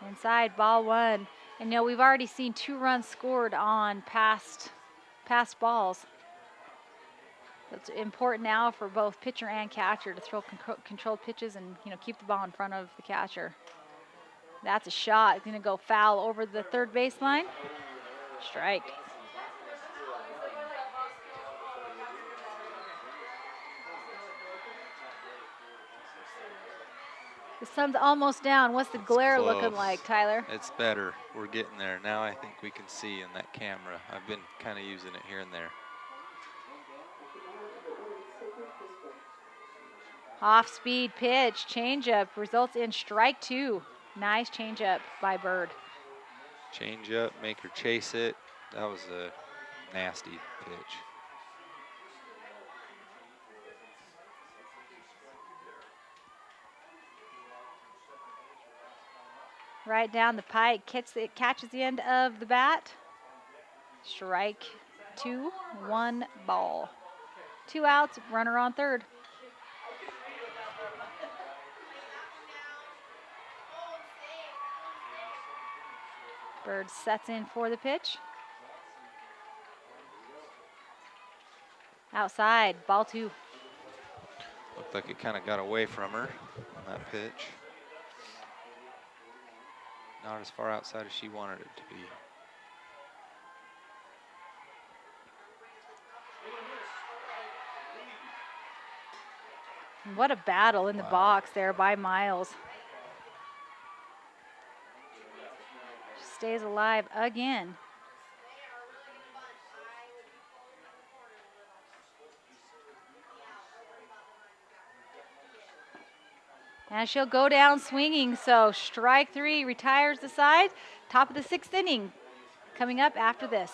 Inside, ball 1. And you know, we've already seen 2 runs scored on past balls. It's important now for both pitcher and catcher to throw controlled pitches and, you know, keep the ball in front of the catcher. That's a shot. It's going to go foul over the third baseline. Strike. The sun's almost down. What's the glare looking like, Tyler? It's better. We're getting there. Now I think we can see in that camera. I've been kind of using it here and there. Off-speed pitch, changeup, results in strike 2. Nice changeup by Bird. Change up, make her chase it. That was a nasty pitch. Right down the pike, catches the end of the bat. Strike 2, 1 ball. 2 outs, runner on third. Bird sets in for the pitch. Outside, ball 2. Looked like it kind of got away from her on that pitch. Not as far outside as she wanted it to be. What a battle in the box there by Miles. Stays alive again. And she'll go down swinging, so strike 3, retires the side. Top of the 6th inning coming up after this.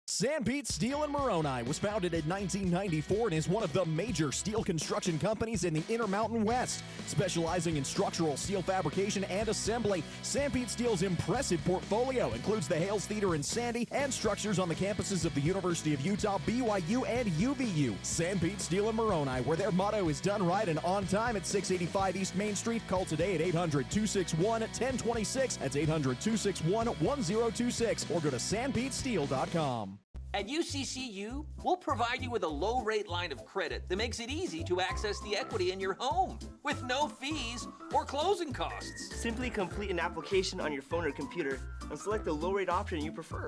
Sanpete Steel in Moroni was founded in 1994 and is one of the major steel construction companies in the Intermountain West. Specializing in structural steel fabrication and assembly, Sanpete Steel's impressive portfolio includes the Hales Theater in Sandy and structures on the campuses of the University of Utah, BYU, and UVU. Sanpete Steel in Moroni, where their motto is done right and on time at 685 East Main Street. Call today at 800-261-1026. That's 800-261-1026. Or go to sanpetesteel.com. At UCCU, we'll provide you with a low-rate line of credit that makes it easy to access the equity in your home with no fees or closing costs. Simply complete an application on your phone or computer and select the low-rate option you prefer.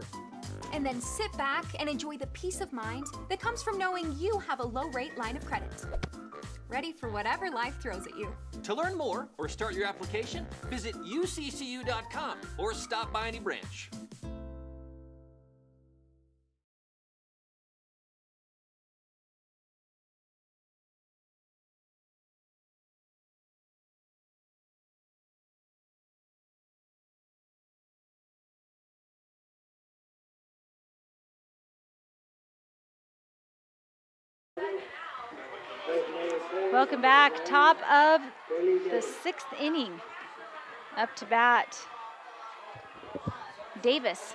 And then sit back and enjoy the peace of mind that comes from knowing you have a low-rate line of credit. Ready for whatever life throws at you. To learn more or start your application, visit uccu.com or stop by any branch. Welcome back. Top of the 6th inning. Up to bat, Davis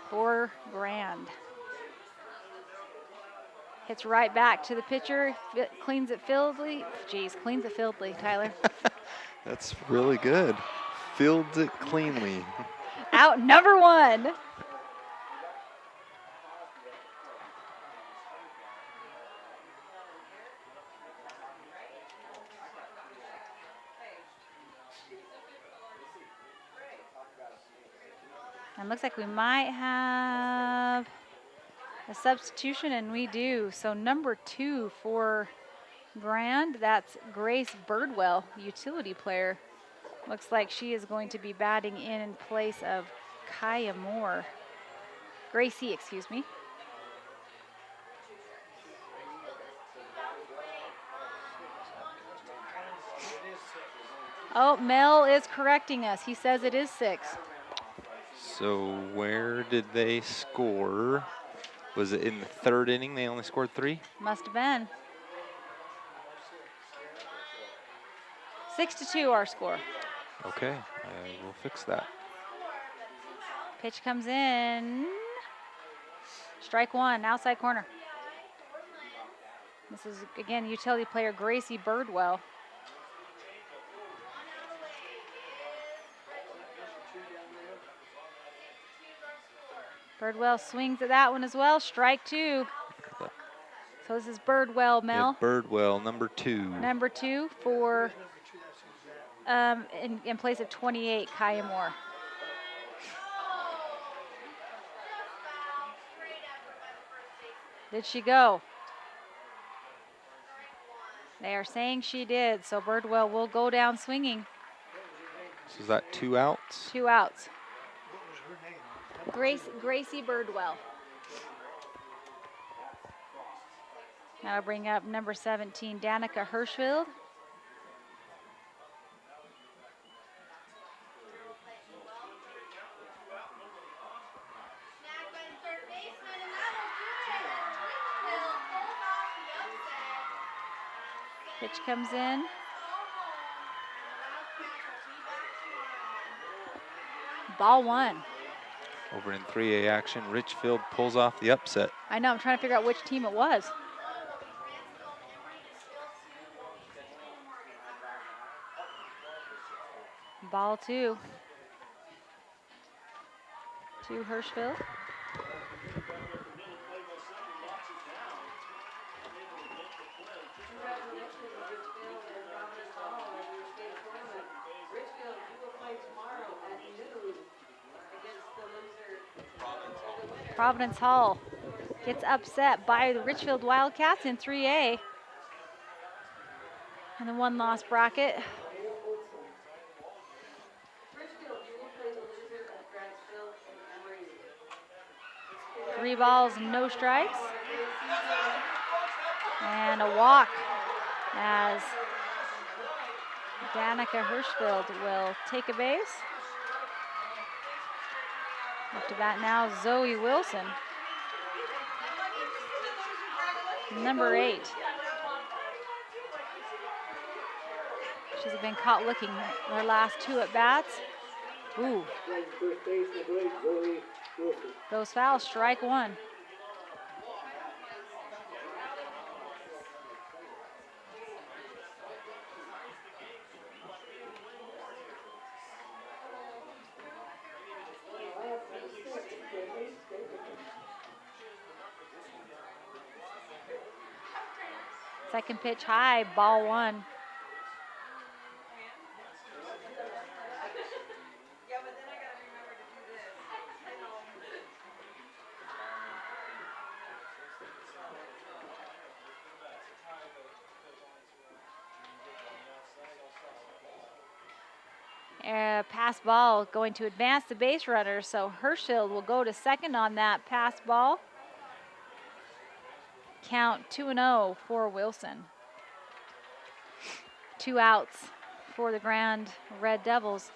for Grand. Hits right back to the pitcher, cleans it fieldly. Geez, cleans it fieldly, Tyler. That's really good. Fields it cleanly. Out number 1. And looks like we might have a substitution, and we do. So number 2 for Grand. That's Grace Birdwell, utility player. Looks like she is going to be batting in place of Kaya Moore. Gracie, excuse me. Oh, Mel is correcting us. He says it is 6. So where did they score? Was it in the 3rd inning they only scored 3? Must have been. 6-2 our score. Okay, I will fix that. Pitch comes in. Strike 1, outside corner. This is, again, utility player Gracie Birdwell. Birdwell swings at that one as well. Strike 2. So this is Birdwell, Mel. Yeah, Birdwell, number 2. Number 2 for, in place of 28, Kaya Moore. Did she go? They are saying she did, so Birdwell will go down swinging. So is that 2 outs? 2 outs. Gracie Birdwell. Now I'll bring up number 17, Danica Hirschfield. Pitch comes in. Ball 1. Over in 3A action, Richfield pulls off the upset. I know, I'm trying to figure out which team it was. Ball 2. To Hirschfield. Providence Hall gets upset by the Richfield Wildcats in 3A. And the 1-loss bracket. Three balls, no strikes. And a walk as Danica Hirschfield will take a base. Up to bat now, Zoe Wilson. Number 8. She's been caught looking her last 2 at bats. Ooh. Goes foul, strike 1. Second pitch high, ball 1. Pass ball going to advance the base runner, so Hirschfield will go to second on that pass ball. Count 2-0 for Wilson. 2 outs for the Grand Red Devils.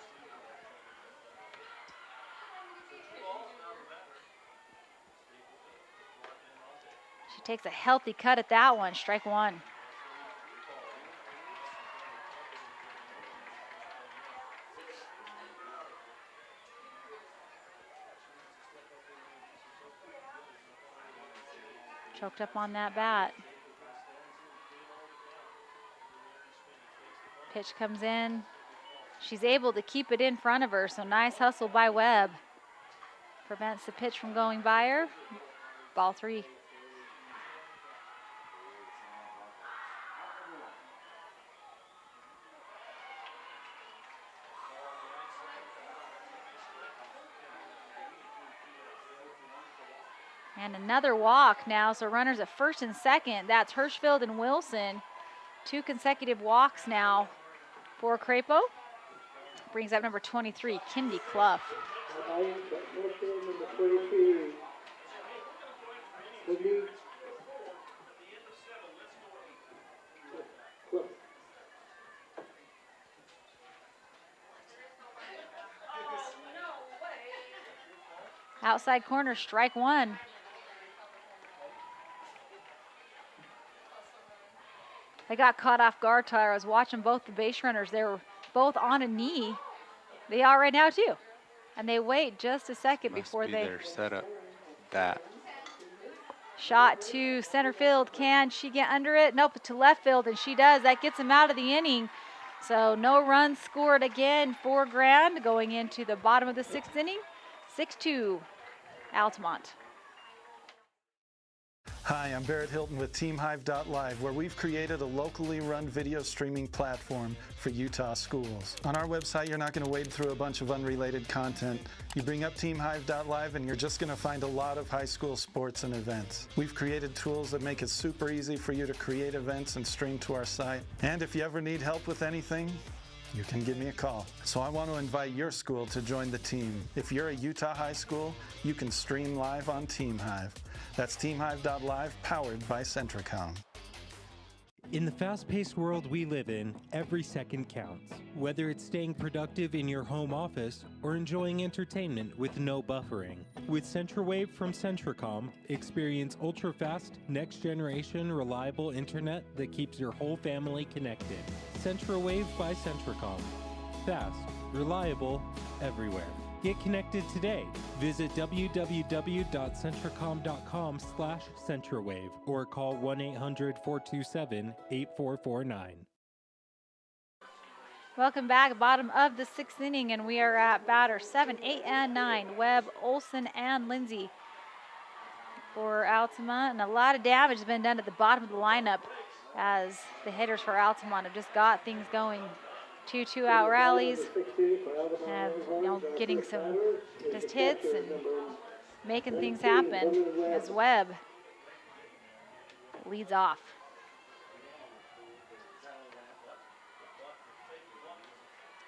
She takes a healthy cut at that one, strike 1. Choked up on that bat. Pitch comes in. She's able to keep it in front of her, so nice hustle by Webb. Prevents the pitch from going by her. Ball 3. And another walk now, so runners at first and second. That's Hirschfield and Wilson. 2 consecutive walks now for Crapo. Brings up number 23, Kindy Clough. Outside corner, strike one. I got caught off guard, Tyler. I was watching both the base runners. They were both on a knee. They are right now, too. And they wait just a second before they... Their setup, that. Shot to center field. Can she get under it? Nope, to left field, and she does. That gets them out of the inning. So no runs scored again for Grand going into the bottom of the 6th inning. 6-2, Altamont. Hi, I'm Barrett Hilton with TeamHive.live, where we've created a locally run video streaming platform for Utah schools. On our website, you're not going to wade through a bunch of unrelated content. You bring up TeamHive.live and you're just going to find a lot of high school sports and events. We've created tools that make it super easy for you to create events and stream to our site. And if you ever need help with anything, you can give me a call. So I want to invite your school to join the team. If you're a Utah high school, you can stream live on TeamHive. That's TeamHive.live, powered by Centricom. In the fast-paced world we live in, every second counts. Whether it's staying productive in your home office or enjoying entertainment with no buffering. With CentraWave from Centricom, experience ultra-fast, next-generation, reliable internet that keeps your whole family connected. CentraWave by Centricom. Fast, reliable, everywhere. Get connected today. Visit www.centricom.com/CentraWave or call 1-800-427-8449. Welcome back, bottom of the 6th inning, and we are at batter 7, 8, and 9. Webb, Olson, and Lindsay for Altamont. And a lot of damage has been done at the bottom of the lineup as the hitters for Altamont have just got things going. 2 2-out rallies, getting some just hits and making things happen as Webb leads off.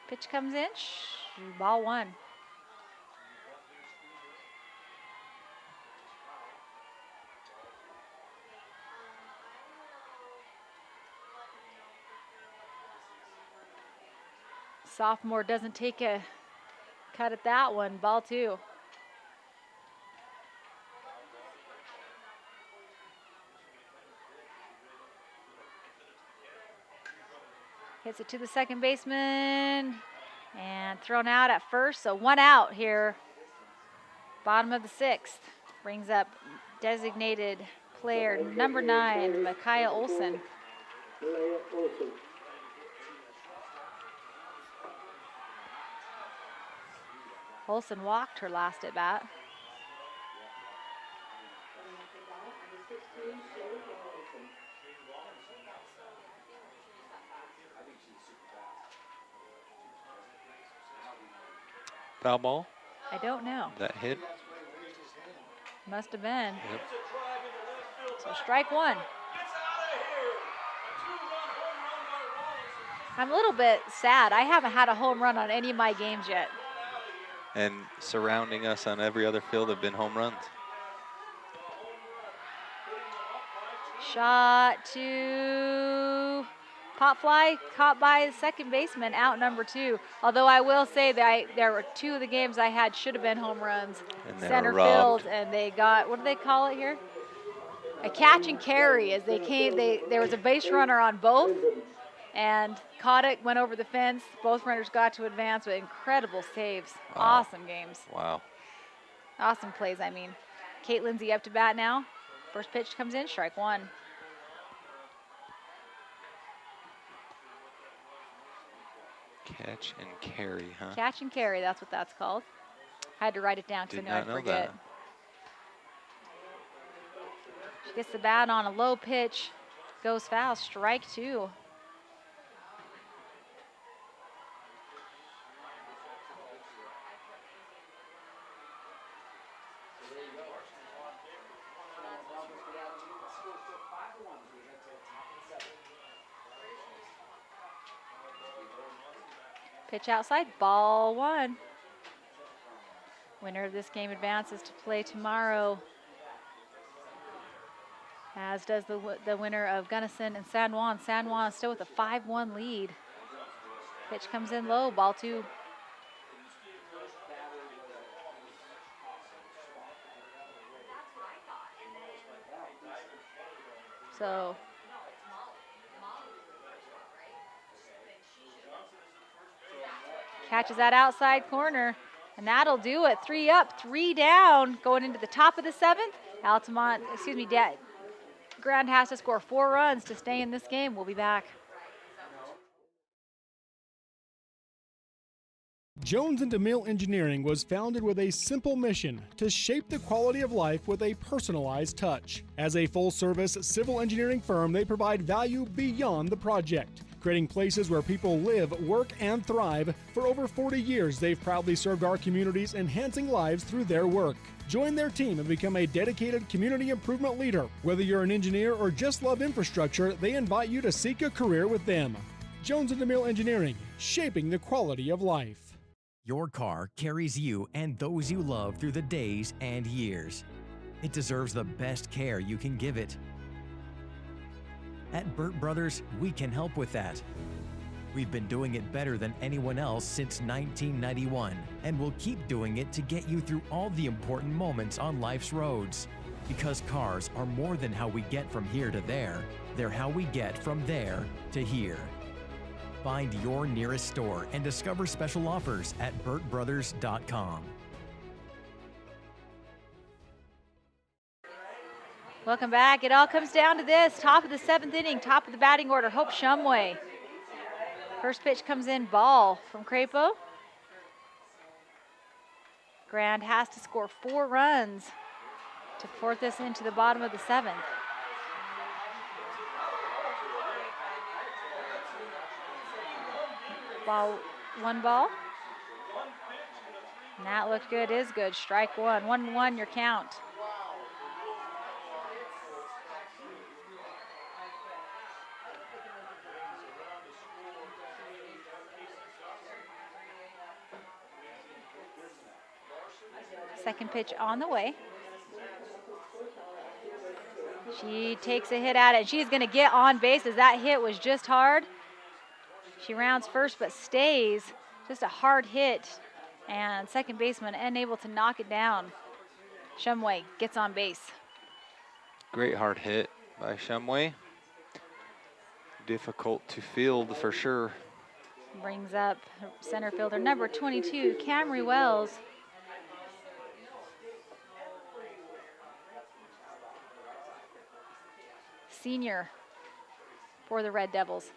Pitch comes in, ball one. Sophomore doesn't take a cut at that one. Ball two. Hits it to the second baseman and thrown out at first. So 1 out here. Bottom of the 6th. Brings up designated player number 9, Micaiah Olson. Olson walked her last at bat. Foul ball? I don't know. That hit? Must have been. Yep. So strike one. I'm a little bit sad. I haven't had a home run on any of my games yet. And surrounding us on every other field have been home runs. Shot to pop fly, caught by the second baseman, out number 2. Although I will say that there were 2 of the games I had should have been home runs. Center field, and they got, what do they call it here? A catch and carry. As they came, there was a base runner on both, and caught it, went over the fence. Both runners got to advance with incredible saves. Wow. Awesome games. Wow. Awesome plays, I mean. Kate Lindsay up to bat now. First pitch comes in, strike one. Catch and carry, huh? Catch and carry, that's what that's called. I had to write it down because I knew I'd forget. That. She gets the bat on a low pitch, goes foul, strike two. Pitch outside, ball one. Winner of this game advances to play tomorrow, as does the winner of Gunnison and San Juan. San Juan still with a 5-1 lead. Pitch comes in low, ball two. So catches that outside corner, and that'll do it. 3 up, 3 down, going into the top of the 7th. Altamont, Grand has to score 4 runs to stay in this game. We'll be back. Jones and DeMille Engineering was founded with a simple mission to shape the quality of life with a personalized touch. As a full-service civil engineering firm, they provide value beyond the project, creating places where people live, work, and thrive. For over 40 years, they've proudly served our communities, enhancing lives through their work. Join their team and become a dedicated community improvement leader. Whether you're an engineer or just love infrastructure, they invite you to seek a career with them. Jones and DeMille Engineering, shaping the quality of life. Your car carries you and those you love through the days and years. It deserves the best care you can give it. At Burt Brothers, we can help with that. We've been doing it better than anyone else since 1991, and we'll keep doing it to get you through all the important moments on life's roads. Because cars are more than how we get from here to there, they're how we get from there to here. Find your nearest store and discover special offers at burtbrothers.com. Welcome back. It all comes down to this. Top of the 7th inning, top of the batting order, Hope Shumway. First pitch comes in, ball from Crapo. Grand has to score 4 runs to force this into the bottom of the 7th. One ball. And that looked good, is good. Strike one. 1-1 your count. Second pitch on the way. She takes a hit at it, and she's going to get on base as that hit was just hard. She rounds first but stays. Just a hard hit, and second baseman unable to knock it down. Shumway gets on base. Great hard hit by Shumway. Difficult to field for sure. Brings up center fielder number 22, Camry Wells. Senior for the Red Devils.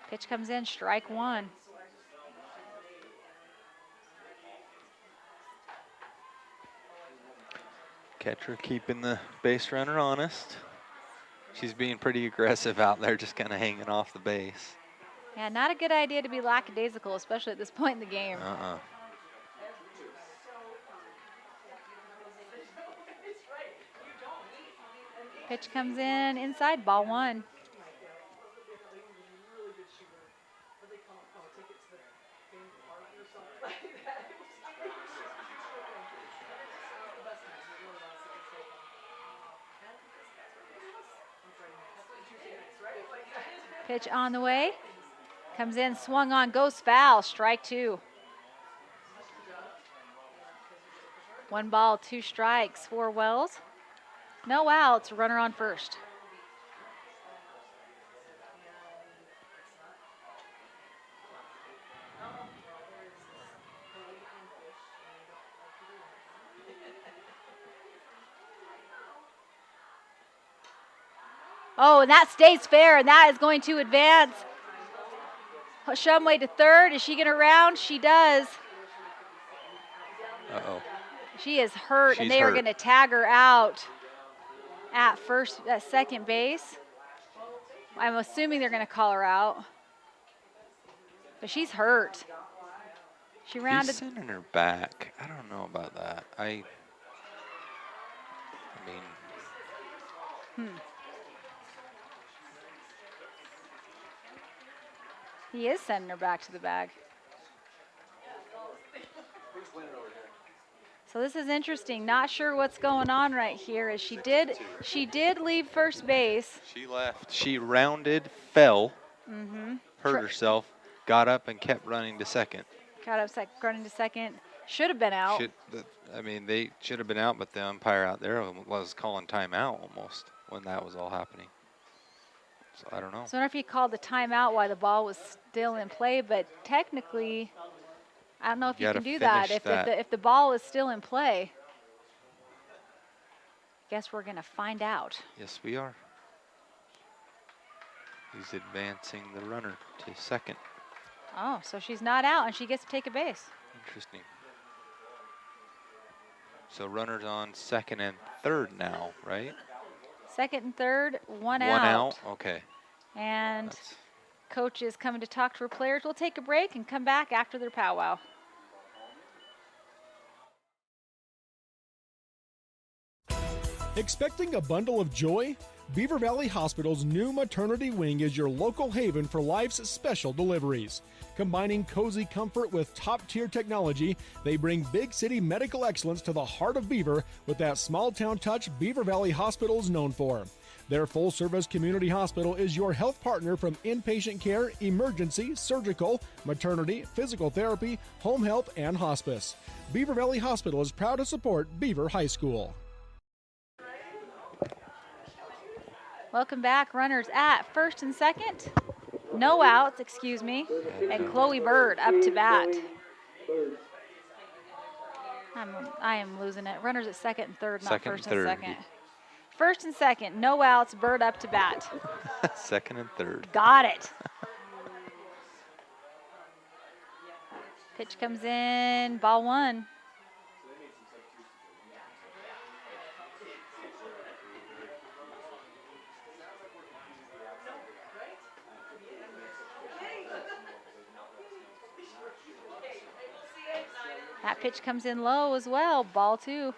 Pitch comes in, strike one. Catcher keeping the base runner honest. She's being pretty aggressive out there, just kind of hanging off the base. Yeah, not a good idea to be lackadaisical, especially at this point in the game. Pitch comes in, inside, ball one. Pitch on the way. Comes in, swung on, goes foul, strike two. 1 ball, 2 strikes for Wells. No outs, runner on first. Oh, and that stays fair, and that is going to advance Shumway to third. Is she going to round? She does. Uh-oh. She is hurt, She's and they are hurt. going to tag her out at second base. I'm assuming they're going to call her out. But she's hurt. She rounded. He's sending her back. I don't know about that. I mean, He is sending her back to the bag. So this is interesting. Not sure what's going on right here. As she did leave first base. she left. She rounded, fell, Mm-hmm. hurt herself, got up and kept running to second. Got up, running to second. Should have been out. They should have been out, but the umpire out there was calling timeout almost when that was all happening. So I don't know. So I don't know if he called the timeout while the ball was still in play, but technically, I don't know if you can do that. If the ball is still in play. Guess we're gonna find out. Yes, we are. He's advancing the runner to second. Oh, so she's not out and she gets to take a base. Interesting. So runners on second and third now, right? Second and third, one out. One out, okay. And coach is coming to talk to her players. We'll take a break and come back after their powwow. Expecting a bundle of joy? Beaver Valley Hospital's new maternity wing is your local haven for life's special deliveries. Combining cozy comfort with top-tier technology, they bring big city medical excellence to the heart of Beaver with that small-town touch Beaver Valley Hospital is known for. Their full-service community hospital is your health partner from inpatient care, emergency, surgical, maternity, physical therapy, home health, and hospice. Beaver Valley Hospital is proud to support Beaver High School. Welcome back. Runners at first and second. No outs, excuse me. And Chloe Bird up to bat. I am losing it. Runners at second and third, not first and second. First and second, no outs, Bird up to bat. Second and third. Got it. Pitch comes in, ball one. That pitch comes in low as well, ball two.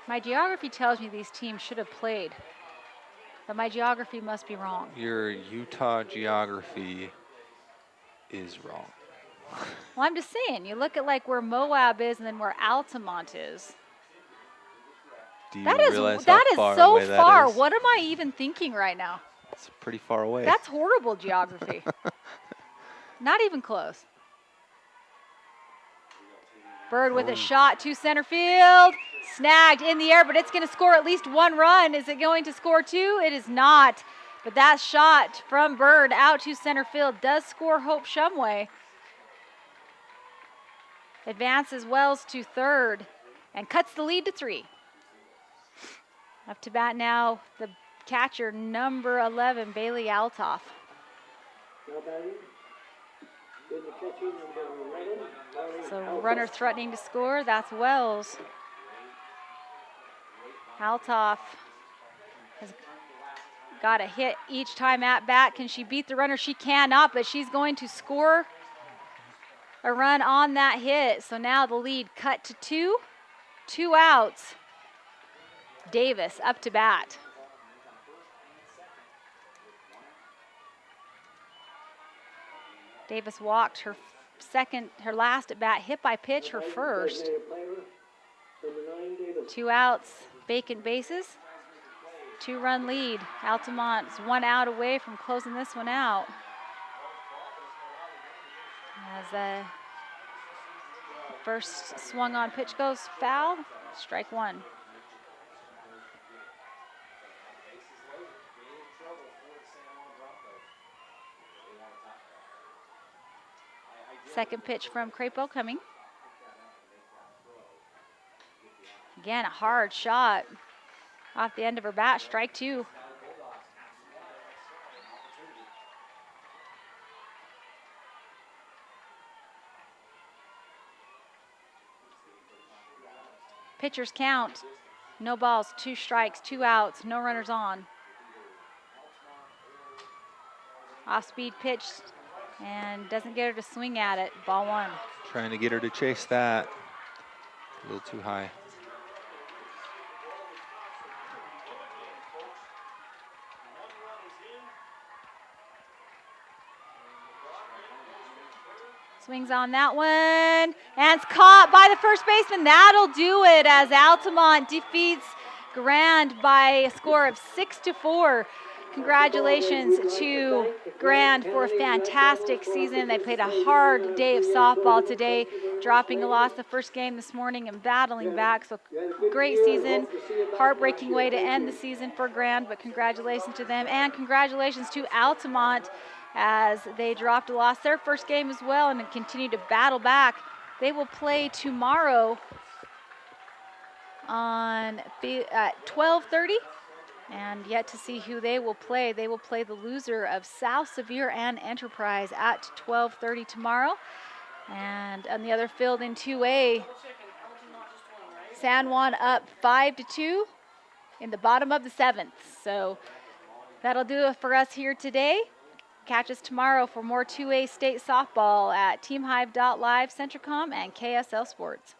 My geography tells me these teams should have played, but my geography must be wrong. Your Utah geography is wrong. Well, I'm just saying, you look at like where Moab is and then where Altamont is. Do you That realize is how so away that far. is? What am I even thinking right now? It's pretty far away. That's horrible geography. Not even close. Bird with a shot to center field. Snagged in the air, but it's going to score at least one run. Is it going to score two? It is not. But that shot from Bird out to center field does score Hope Shumway. Advances Wells to third and cuts the lead to 3. Up to bat now, the catcher, number 11, Bailey Altoff. So runner threatening to score, that's Wells. Altoff has got a hit each time at bat. Can she beat the runner? She cannot, but she's going to score a run on that hit. So now the lead cut to 2. 2 outs. Davis up to bat. Davis walked her last at bat, hit by pitch, her first. 2 outs, vacant bases. 2-run lead. Altamont's 1 out away from closing this one out. As the first swung on pitch goes foul, strike 1. Second pitch from Crapo coming. Again, a hard shot off the end of her bat, strike 2. Pitchers count. No balls, 2 strikes, 2 outs, no runners on. Off-speed pitch and doesn't get her to swing at it. Ball 1. Trying to get her to chase that. A little too high. Swings on that one, and it's caught by the first baseman. That'll do it as Altamont defeats Grand by a score of 6-4. Congratulations to Grand for a fantastic season. They played a hard day of softball today, dropping a loss the first game this morning and battling back. So great season, heartbreaking way to end the season for Grand, but congratulations to them, and congratulations to Altamont as they dropped a loss their first game as well and continue to battle back. They will play tomorrow on at 12:30, and yet to see who they will play. They will play the loser of South Sevier and Enterprise at 12:30 tomorrow. And on the other field in 2A, San Juan up 5-2 in the bottom of the 7th. So that'll do it for us here today. Catch us tomorrow for more 2A state softball at teamhive.live, Centricom, and KSL Sports.